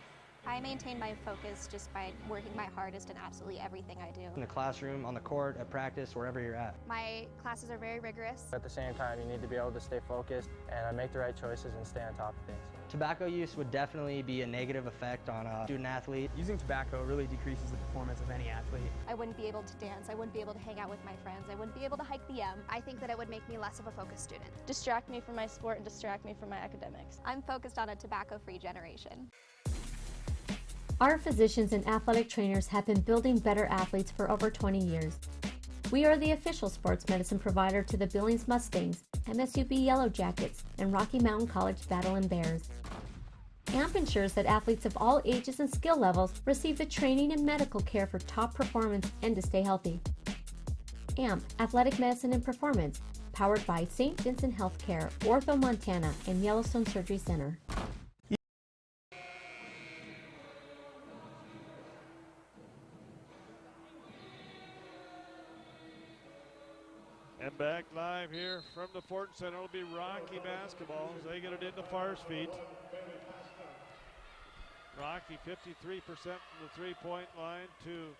I maintain my focus just by working my hardest in absolutely everything I do. In the classroom, on the court, at practice, wherever you're at. My classes are very rigorous. At the same time, you need to be able to stay focused and make the right choices and stay on top of things. Tobacco use would definitely be a negative effect on a student athlete. Using tobacco really decreases the performance of any athlete. I wouldn't be able to dance. I wouldn't be able to hang out with my friends. I wouldn't be able to hike the M. I think that it would make me less of a focused student. Distract me from my sport and distract me from my academics. I'm focused on a tobacco-free generation. Our physicians and athletic trainers have been building better athletes for over 20 years. We are the official sports medicine provider to the Billings Mustangs, MSUB Yellow Jackets, and Rocky Mountain College Battlin Bears. AMP ensures that athletes of all ages and skill levels receive the training and medical care for top performance and to stay healthy. AMP, Athletic Medicine and Performance, powered by St. Vincent Healthcare, Ortho Montana, and Yellowstone Surgery Center. And back live here from the Fort Center will be Rocky basketball as they get it into Far's feet. Rocky 53% from the three-point line to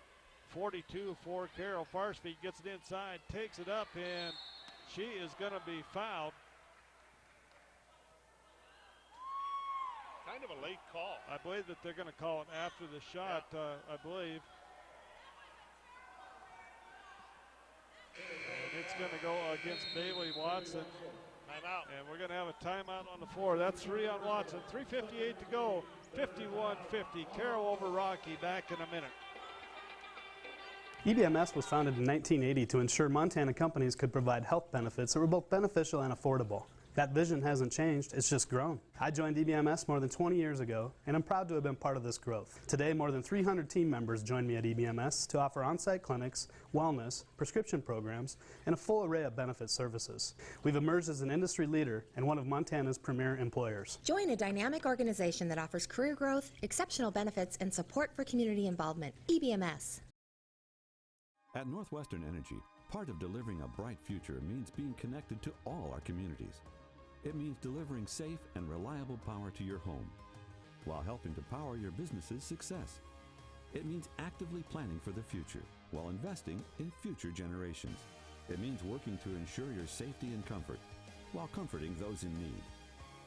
42 for Carroll. Far's feet gets it inside, takes it up, and she is going to be fouled. Kind of a late call. I believe that they're going to call it after the shot, I believe. And it's going to go against Bailey Watson. Timeout. And we're going to have a timeout on the floor. That's 3 on Watson. 3:58 to go. 51-50. Carroll over Rocky. Back in a minute. EBMS was founded in 1980 to ensure Montana companies could provide health benefits that were both beneficial and affordable. That vision hasn't changed, it's just grown. I joined EBMS more than 20 years ago, and I'm proud to have been part of this growth. Today, more than 300 team members join me at EBMS to offer on-site clinics, wellness, prescription programs, and a full array of benefit services. We've emerged as an industry leader and one of Montana's premier employers. Join a dynamic organization that offers career growth, exceptional benefits, and support for community involvement. EBMS. At Northwestern Energy, part of delivering a bright future means being connected to all our communities. It means delivering safe and reliable power to your home, while helping to power your business's success. It means actively planning for the future, while investing in future generations. It means working to ensure your safety and comfort, while comforting those in need.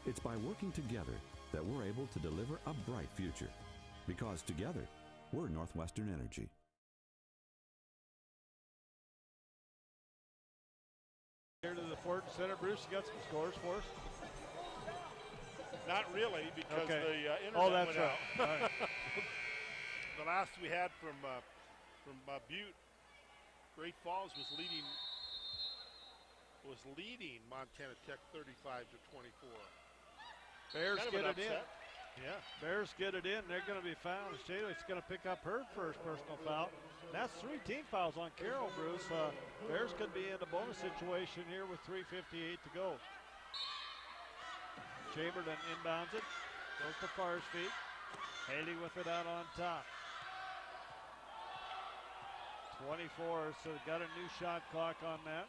It's by working together that we're able to deliver a bright future. Because together, we're Northwestern Energy. Here to the Fort Center. Bruce, you got some scores for us? Not really, because okay. the internet that's went right. out. All right. The last we had from Butte, Great Falls was leading Montana Tech 35-24. Bears kind of get an it in. upset. Yeah, Bears get it in. They're going to be fouled. Shayla's going to pick up her first personal foul. That's 3 team fouls on Carroll, Bruce. Bears could be in a bonus situation here with 3:58 to go. Chamberlain inbounds it. Goes to Far's feet. Haley with it out on top. 24, so got a new shot clock on that.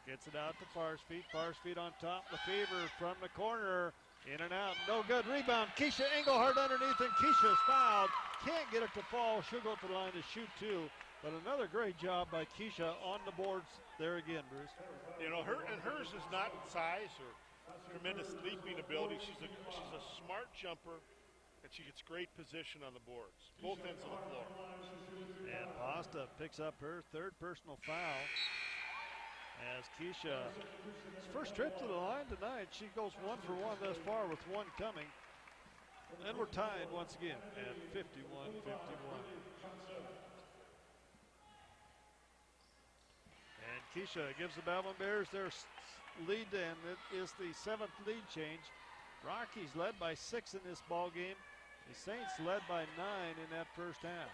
Gets it out to Far's feet. Far's feet on top. Lefevre from the corner. In and out. No good. Rebound. Keisha Engelhardt underneath, and Keisha's fouled. Can't get it to fall. She'll go to the line to shoot 2. But another great job by Keisha on the boards there again, Bruce. You know, hers is not size or tremendous leaping ability. She's a smart jumper, and she gets great position on the boards, both ends of the floor. And Pasta picks up her 3rd personal foul. As Keisha's first trip to the line tonight, she goes 1 for 1 thus far with 1 coming. And we're tied once again at 51-51. And Keisha gives the Battlin Bears their lead, and it is the 7th lead change. Rockies led by 6 in this ball game. The Saints led by 9 in that first half.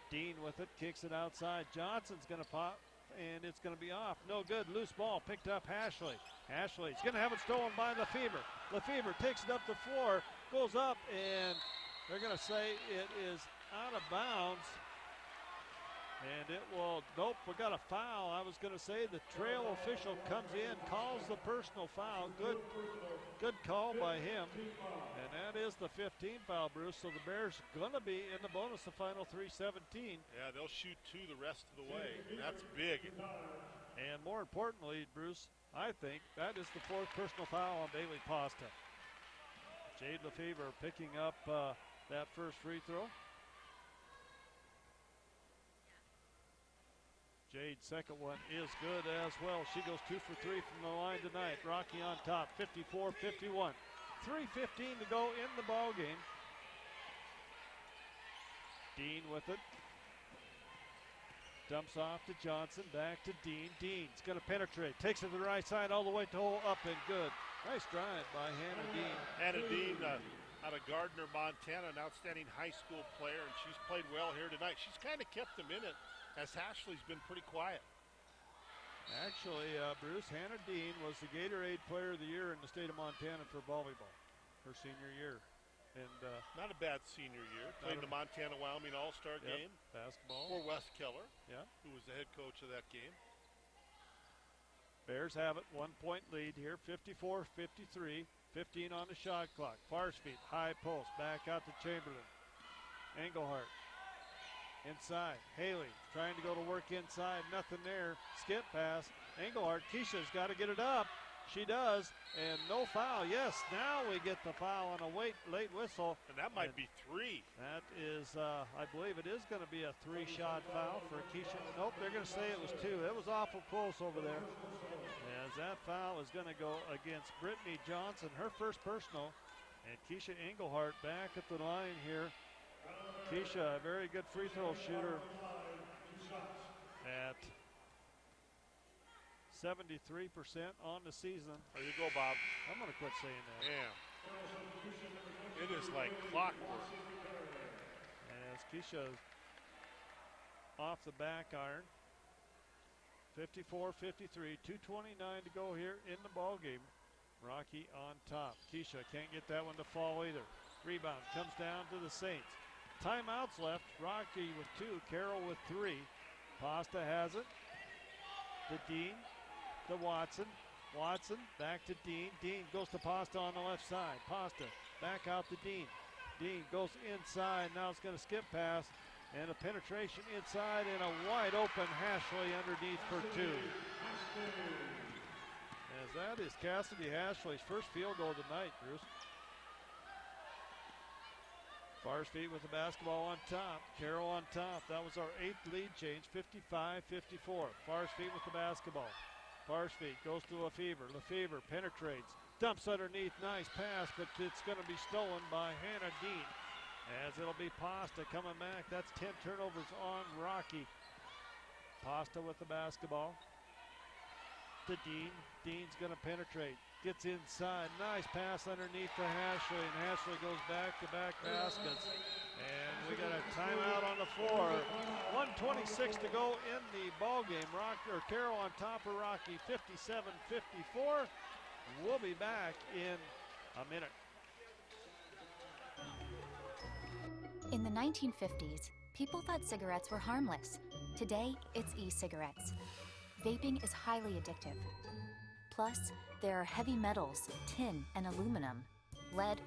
Dean with it, kicks it outside. Johnson's going to pop, and it's going to be off. No good. Loose ball picked up Ashley. Ashley's going to have it stolen by Lefevre. Lefevre takes it up the floor, goes up, and they're going to say it is out of bounds. And it will, nope, we got a foul. I was going to say the trail official comes in, calls the personal foul. Good call by him. And that is the 15th foul, Bruce. So the Bears going to be in the bonus the final 3:17. Yeah, they'll shoot 2 the rest of the way. That's big. And more importantly, Bruce, I think that is the 4th personal foul on Bailey Pasta. Jade Lefevre picking up that first free throw. Jade's second one is good as well. She goes 2 for 3 from the line tonight. Rocky on top, 54-51. 3:15 to go in the ball game. Dean with it. Dumps off to Johnson, back to Dean. Dean's going to penetrate. Takes it to the right side all the way to hole up and good. Nice drive by Hannah Dean. Hannah Dean out of Gardner, Montana, an outstanding high school player, and she's played well here tonight. She's kind of kept them in it, as Ashley's been pretty quiet. Actually, Bruce, Hannah Dean was the Gatorade Player of the Year in the state of Montana for volleyball her senior year. And not a bad senior year. Played in the Montana-Wyoming All-Star game. Basketball. For Wes Keller, yeah, who was the head coach of that game. Bears have it, 1-point lead here, 54-53, 15 on the shot clock. Farspeed, high post, back out to Chamberlain. Engelhardt. Inside, Haley trying to go to work inside, nothing there. Skip pass, Engelhardt, Keisha's got to get it up. She does, and no foul. Yes, now we get the foul on a late whistle. And that might be 3. That is, I believe it is going to be a 3-shot foul for Keisha. Nope, they're going to say it was 2. It was awful close over there. As that foul is going to go against Brittany Johnson, her first personal, and Keisha Engelhardt back at the line here. Keisha, a very good free throw shooter at 73% on the season. There you go, Bob. I'm going to quit saying that. Yeah. It is like clockwork. As Keisha off the back iron. 54-53, 2:29 to go here in the ball game. Rocky on top. Keisha can't get that one to fall either. Rebound comes down to the Saints. Timeouts left. Rocky with 2, Carroll with 3. Pasta has it. To Dean, to Watson. Watson back to Dean. Dean goes to Pasta on the left side. Pasta back out to Dean. Dean goes inside. Now it's going to skip pass. And a penetration inside and a wide open Hashley underneath for 2. As that is Cassidy Hashley's first field goal tonight, Bruce. Farspeed with the basketball on top. Carroll on top. That was our 8th lead change, 55-54. Farspeed with the basketball. Farspeed goes to Lefevre. Lefevre penetrates. Dumps underneath. Nice pass, but it's going to be stolen by Hannah Dean. As it'll be Pasta coming back. That's 10 turnovers on Rocky. Pasta with the basketball. To Dean. Dean's going to penetrate. Gets inside. Nice pass underneath to Hashley. And Hashley goes back-to-back baskets. And we got a timeout on the floor. 1:26 to go in the ball game. Carroll on top of Rocky, 57-54. We'll be back in a minute. In the 1950s, people thought cigarettes were harmless. Today, it's e-cigarettes. Vaping is highly addictive. Plus, there are heavy metals, tin, and aluminum, lead,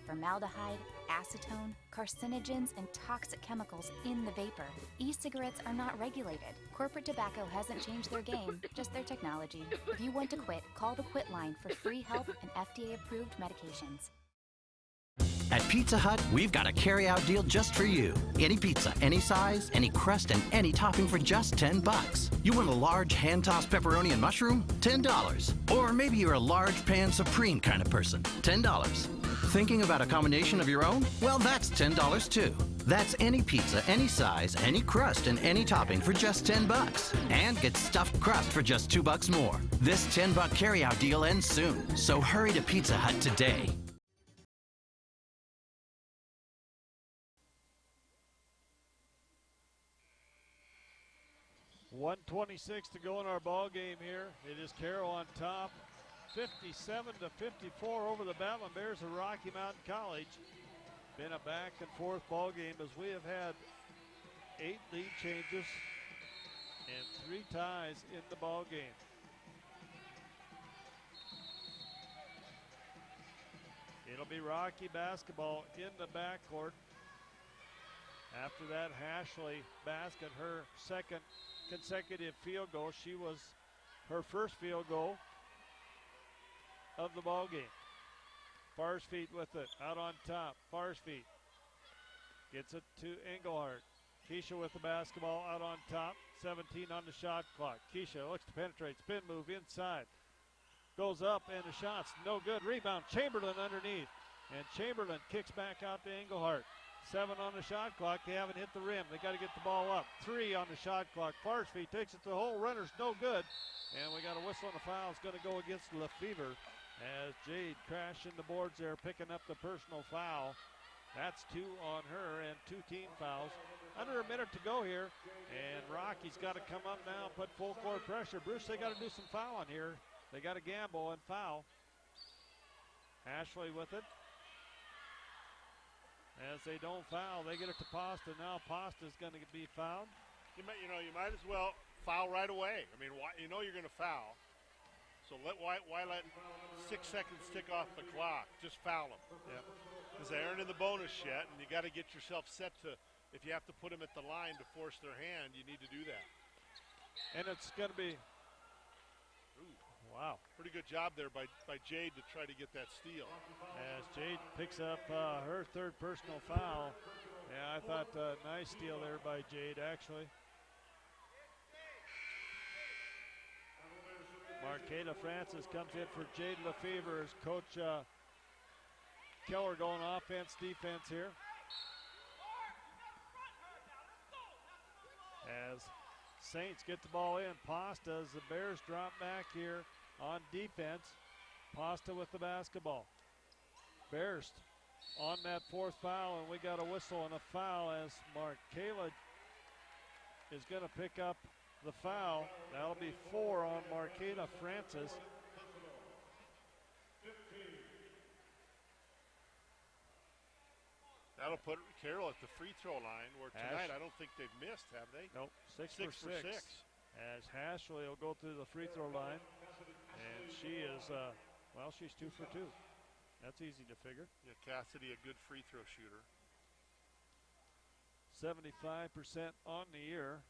formaldehyde, acetone, carcinogens, and toxic chemicals in the vapor. E-cigarettes are not regulated. Corporate tobacco hasn't changed their game, just their technology. If you want to quit, call the Quit line for free help and FDA-approved medications. At Pizza Hut, we've got a carry-out deal just for you. Any pizza, any size, any crust, and any topping for just $10. You want a large hand-tossed pepperoni and mushroom? $10. Or maybe you're a large pan supreme kind of person. $10. Thinking about a combination of your own? Well, that's $10 too. That's any pizza, any size, any crust, and any topping for just $10. And get stuffed crust for just $2 more. This $10 carry-out deal ends soon, so hurry to Pizza Hut today. 1:26 to go in our ball game here. It is Carroll on top, 57-54 over the Battlin Bears of Rocky Mountain College. Been a back and forth ball game as we have had 8 lead changes and 3 ties in the ball game. It'll be Rocky basketball in the backcourt. After that, Ashley basket, her second consecutive field goal. She was her first field goal of the ball game. Farsfeet with it, out on top. Farsfeet gets it to Engelhardt. Keisha with the basketball out on top. 17 on the shot clock. Keisha looks to penetrate, spin move inside. Goes up and the shot's no good. Rebound, Chamberlain underneath. And Chamberlain kicks back out to Engelhardt. 7 on the shot clock. They haven't hit the rim. They got to get the ball up. 3 on the shot clock. Farsfeet takes it to the hole. Runner's no good. And we got a whistle and a foul. It's going to go against Lefevre as Jade crashing the boards there, picking up the personal foul. That's 2 on her and 2 team fouls. Under a minute to go here. And Rocky's got to come up now and put full court pressure. Bruce, they got to do some fouling here. They got to gamble and foul. Ashley with it. As they don't foul, they get it to Pasta. Now Pasta's going to be fouled. You might as well foul right away. I mean, you're going to foul. So why let 6 seconds tick off the clock? Just foul them. Yep. Because they aren't in the bonus yet, and you got to get yourself set to, if you have to put them at the line to force their hand, you need to do that. And it's going to be, wow. Pretty good job there by Jade to try to get that steal. As Jade picks up her third personal foul. Yeah, I thought nice steal there by Jade, actually. Marqueta Francis comes in for Jade Lefevre as Coach Keller going offense, defense here. As Saints get the ball in, Pasta as the Bears drop back here on defense. Pasta with the basketball. Bears on that 4th foul, and we got a whistle and a foul as Marqueta is going to pick up the foul. That'll be 4 on Marqueta Francis. That'll put Carroll at the free throw line, where tonight I don't think they've missed, have they? Nope, 6 for 6. As Ashley will go through the free throw line. And she is, she's 2 for 2. That's easy to figure. Yeah, Cassidy, a good free throw shooter. 75% on the year.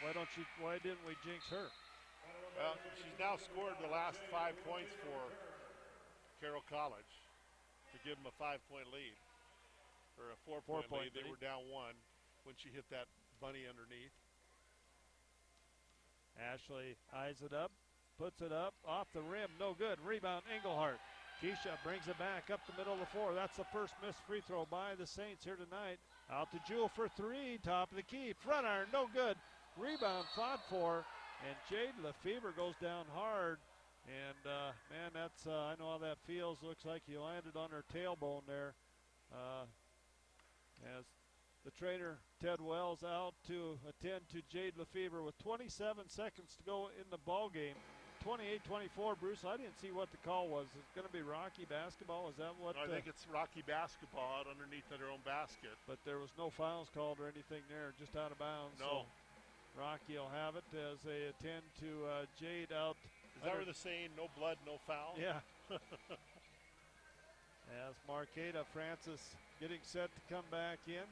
Why didn't we jinx her? Well, she's now scored the last 5 points for Carroll College to give them a 5-point lead. Or a 4-point lead. They were down 1 when she hit that bunny underneath. Ashley eyes it up, puts it up, off the rim, no good. Rebound, Engelhardt. Keisha brings it back up the middle of the floor. That's the first missed free throw by the Saints here tonight. Out to Jewel for 3, top of the key. Front iron, no good. Rebound fought for, and Jade Lefevre goes down hard. And, man, that's, I know how that feels. Looks like he landed on her tailbone there. As the trainer, Ted Wells, out to attend to Jade Lefevre with 27 seconds to go in the ball game. 28-24, Bruce, I didn't see what the call was. Is it going to be Rocky basketball? Is that what? No, I think it's Rocky basketball out underneath their own basket. But there was no fouls called or anything there, just out of bounds. No. So Rocky will have it as they attend to Jade out. Is that where the saying, no blood, no foul? Yeah. As Marqueta Francis getting set to come back in.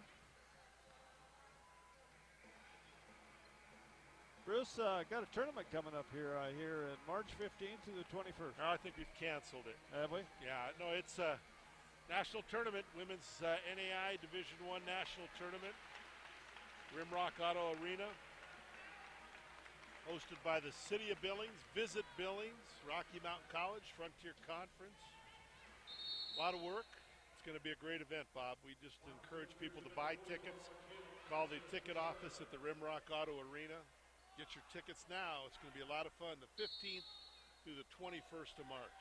Bruce, got a tournament coming up here, I hear, in March 15th to the 21st. No, I think we've canceled it. Have we? Yeah, no, it's a national tournament, women's NAI Division I national tournament. Rimrock Auto Arena, hosted by the City of Billings, Visit Billings, Rocky Mountain College, Frontier Conference. A lot of work. It's going to be a great event, Bob. We just encourage people to buy tickets. Call the ticket office at the Rimrock Auto Arena. Get your tickets now. It's going to be a lot of fun. The 15th through the 21st of March.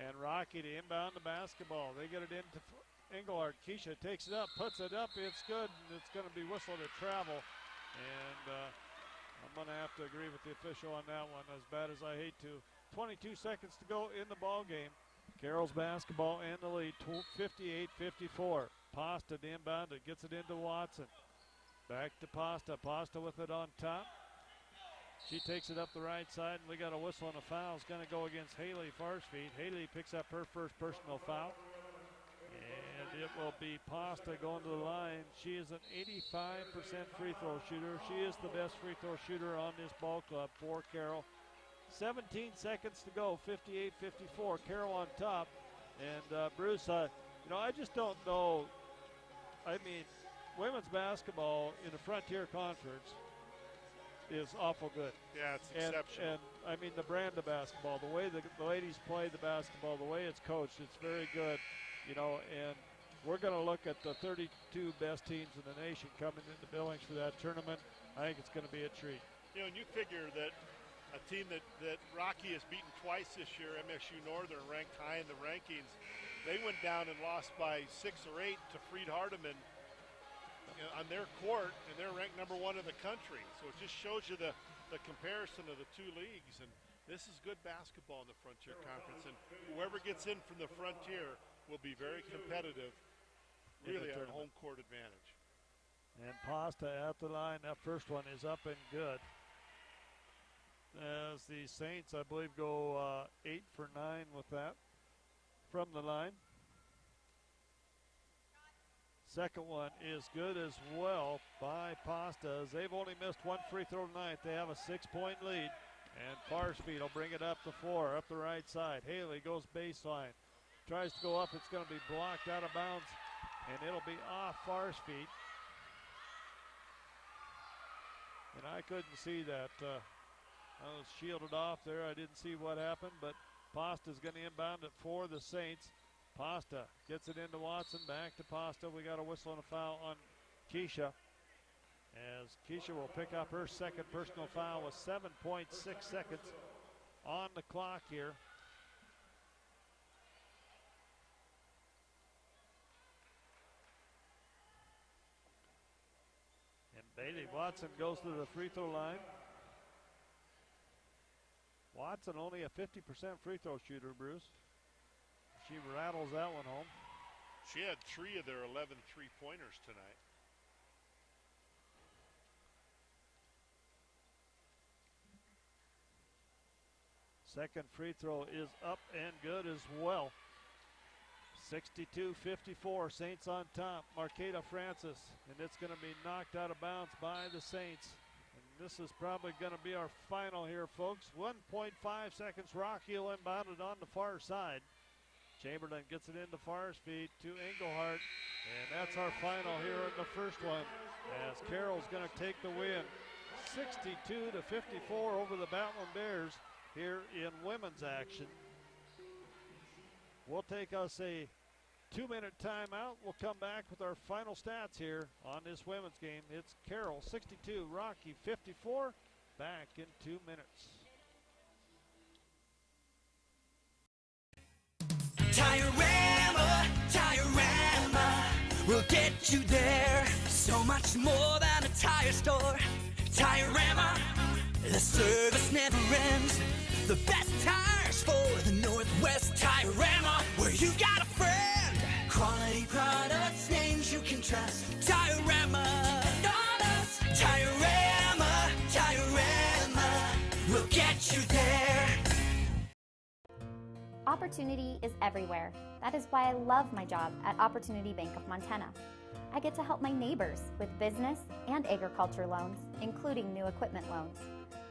And Rocky to inbound the basketball. They get it into Engelhardt. Keisha takes it up, puts it up. It's good. And it's going to be whistled at travel. And I'm going to have to agree with the official on that one, as bad as I hate to. 22 seconds to go in the ball game. Carroll's basketball and the lead, 58-54. Pasta to inbound it, gets it into Watson. Back to Pasta. Pasta with it on top. She takes it up the right side, and we got a whistle and a foul. It's going to go against Haley Farspeed. Haley picks up her first personal foul. And it will be Pasta going to the line. She is an 85% free throw shooter. She is the best free throw shooter on this ball club for Carroll. 17 seconds to go, 58-54. Carroll on top. And Bruce, I just don't know. I mean, women's basketball in the Frontier Conference is awful good. Yeah, it's exceptional. And I mean, the brand of basketball, the way the ladies play the basketball, the way it's coached, it's very good. And we're going to look at the 32 best teams in the nation coming into Billings for that tournament. I think it's going to be a treat. And you figure that a team that Rocky has beaten twice this year, MSU Northern, ranked high in the rankings, they went down and lost by 6 or 8 to Freed Hardeman on their court, and they're ranked #1 in the country. So it just shows you the comparison of the two leagues. And this is good basketball in the Frontier Conference. And whoever gets in from the Frontier will be very competitive, really on home court advantage. And Pasta at the line. That first one is up and good. As the Saints, I believe, go 8 for 9 with that from the line. Second one is good as well by Pasta. As they've only missed one free throw tonight, they have a 6-point lead. And Farspeed will bring it up the floor, up the right side. Haley goes baseline. Tries to go up. It's going to be blocked out of bounds. And it'll be off Farspeed. And I couldn't see that. I was shielded off there. I didn't see what happened. But Pasta's going to inbound it for the Saints. Pasta gets it into Watson, back to Pasta. We got a whistle and a foul on Keisha, as Keisha will pick up her second personal foul with 7.6 seconds on the clock here. And Bailey Watson goes to the free throw line. Watson only a 50% free throw shooter, Bruce. She rattles that one home. She had 3 of their 11 three-pointers tonight. Second free throw is up and good as well. 62-54, Saints on top. Marqueta Francis, and it's going to be knocked out of bounds by the Saints. And this is probably going to be our final here, folks. 1.5 seconds. Rocky will inbound it on the far side. Chamberlain gets it into Farspeed to Engelhardt, and that's our final here in the first one, as Carroll's going to take the win 62-54 over the Battlin Bears here in women's action. We'll take us a 2-minute timeout. We'll come back with our final stats here on this women's game. It's Carroll 62, Rocky 54. Back in 2 minutes. Tire-Rama, we'll get you there. So much more than a tire store. Tire-Rama, the service never ends. The best tires for the Northwest. Tire-Rama, where you got a friend. Quality products, names you can trust. Tire-Rama, and on us. Tire-Rama, we'll get you there. Opportunity is everywhere. That is why I love my job at Opportunity Bank of Montana. I get to help my neighbors with business and agriculture loans, including new equipment loans.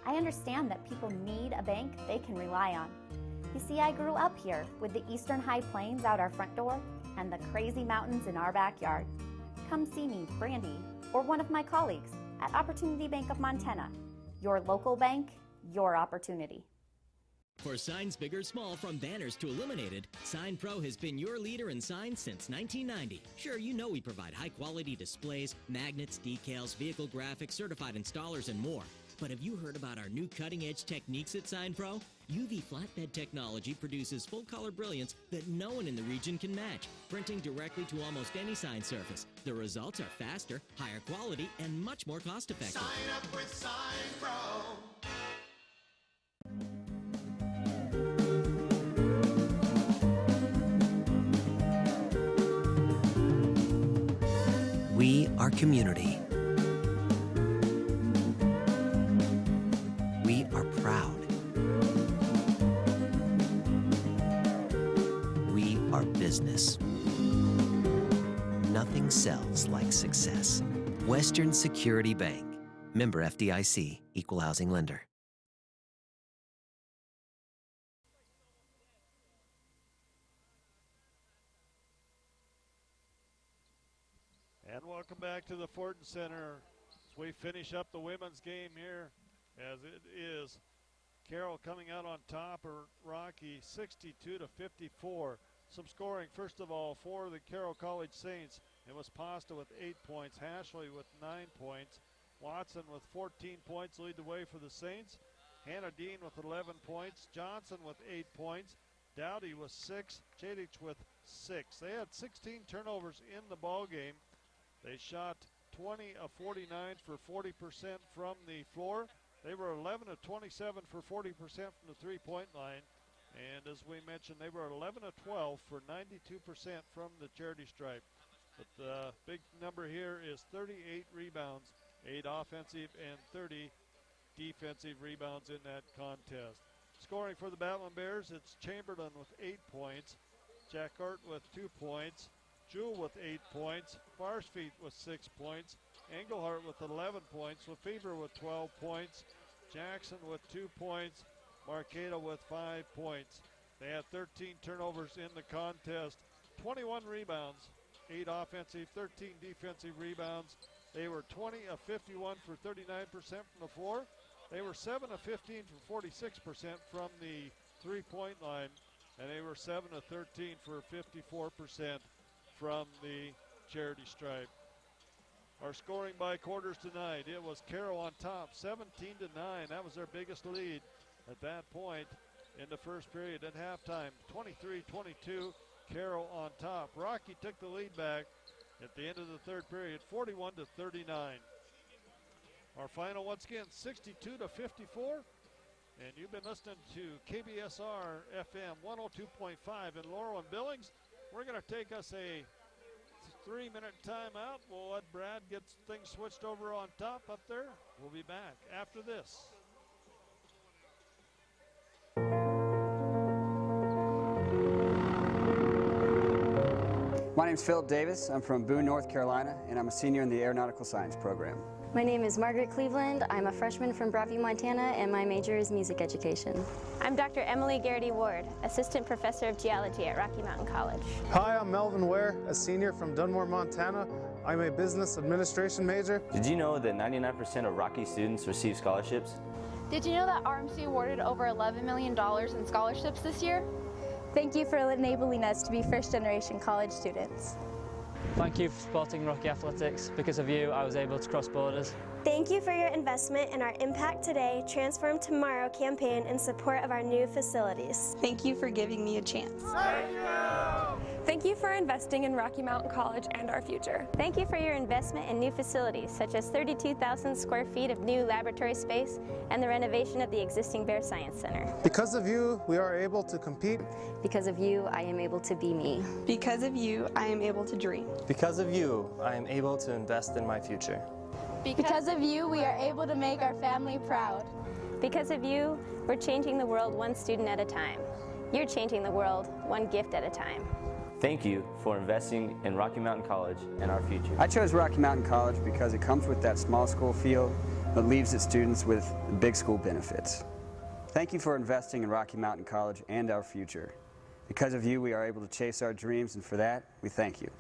I understand that people need a bank they can rely on. You see, I grew up here with the Eastern High Plains out our front door and the crazy mountains in our backyard. Come see me, Brandy, or one of my colleagues at Opportunity Bank of Montana. Your local bank, your opportunity. For signs big or small, from banners to illuminated, Sign Pro has been your leader in signs since 1990. Sure, you know we provide high-quality displays, magnets, decals, vehicle graphics, certified installers, and more. But have you heard about our new cutting-edge techniques at Sign Pro? UV flatbed technology produces full-color brilliance that no one in the region can match, printing directly to almost any sign surface. The results are faster, higher quality, and much more cost-effective. Sign up with Sign Pro. We are community. success. Western Security Bank. Member FDIC, Equal Housing Lender. And welcome back to the Fortin Center as we finish up the women's game here, as it is Carroll coming out on top of Rocky 62-54. Some scoring, first of all, for the Carroll College Saints. It was Pasta with 8 points, Hashley with 9 points, Watson with 14 points lead the way for the Saints, Hannah Dean with 11 points, Johnson with 8 points, Dowdy with 6, Chadich with 6. They had 16 turnovers in the ball game. They shot 20 of 49 for 40% from the floor. They were 11 of 27 for 40% from the three-point line. And as we mentioned, they were 11 of 12 for 92% from the charity stripe. But the big number here is 38 rebounds, 8 offensive and 30 defensive rebounds in that contest. Scoring for the Battlin Bears, it's Chamberlain with 8 points, Jack Hart with 2 points, Jewell with 8 points, Farsfeet with 6 points, Engelhart with 11 points, Lefevre with 12 points, Jackson with 2 points, Marqueta with 5 points. They had 13 turnovers in the contest, 21 rebounds, 8 offensive, 13 defensive rebounds. They were 20 of 51 for 39% from the floor. They were 7 of 15 for 46% from the three-point line, and they were 7 of 13 for 54% from the charity stripe. Our scoring by quarters tonight, it was Carroll on top, 17-9. That was their biggest lead at that point in the first period. At halftime, 23-22, Carroll on top. Rocky took the lead back at the end of the third period, 41-39. Our final, once again, 62-54. And you've been listening to KBSR FM 102.5 in Laurel and Billings. We're going to take us a 3-minute timeout. We'll let Brad get things switched over on top up there. We'll be back after this. My name's Philip Davis. I'm from Boone, North Carolina, and I'm a senior in the Aeronautical Science program. My name is Margaret Cleveland. I'm a freshman from Broadview, Montana, and my major is music education. I'm Dr. Emily Garrity Ward, Assistant Professor of Geology at Rocky Mountain College. Hi, I'm Melvin Ware, a senior from Dunmore, Montana. I'm a business administration major. Did you know that 99% of Rocky students receive scholarships? Did you know that RMC awarded over $11 million in scholarships this year? Thank you for enabling us to be first-generation college students. Thank you for supporting Rocky Athletics. Because of you, I was able to cross borders. Thank you for your investment in our Impact Today, Transform Tomorrow campaign in support of our new facilities. Thank you for giving me a chance. Thank you! Thank you for investing in Rocky Mountain College and our future. Thank you for your investment in new facilities, such as 32,000 square feet of new laboratory space and the renovation of the existing Bear Science Center. Because of you, we are able to compete. Because of you, I am able to be me. Because of you, I am able to dream. Because of you, I am able to invest in my future. Because of you, we are able to make our family proud. Because of you, we're changing the world one student at a time. You're changing the world one gift at a time. Thank you for investing in Rocky Mountain College and our future. I chose Rocky Mountain College because it comes with that small school feel that leaves its students with big school benefits. Thank you for investing in Rocky Mountain College and our future. Because of you, we are able to chase our dreams, and for that, we thank you.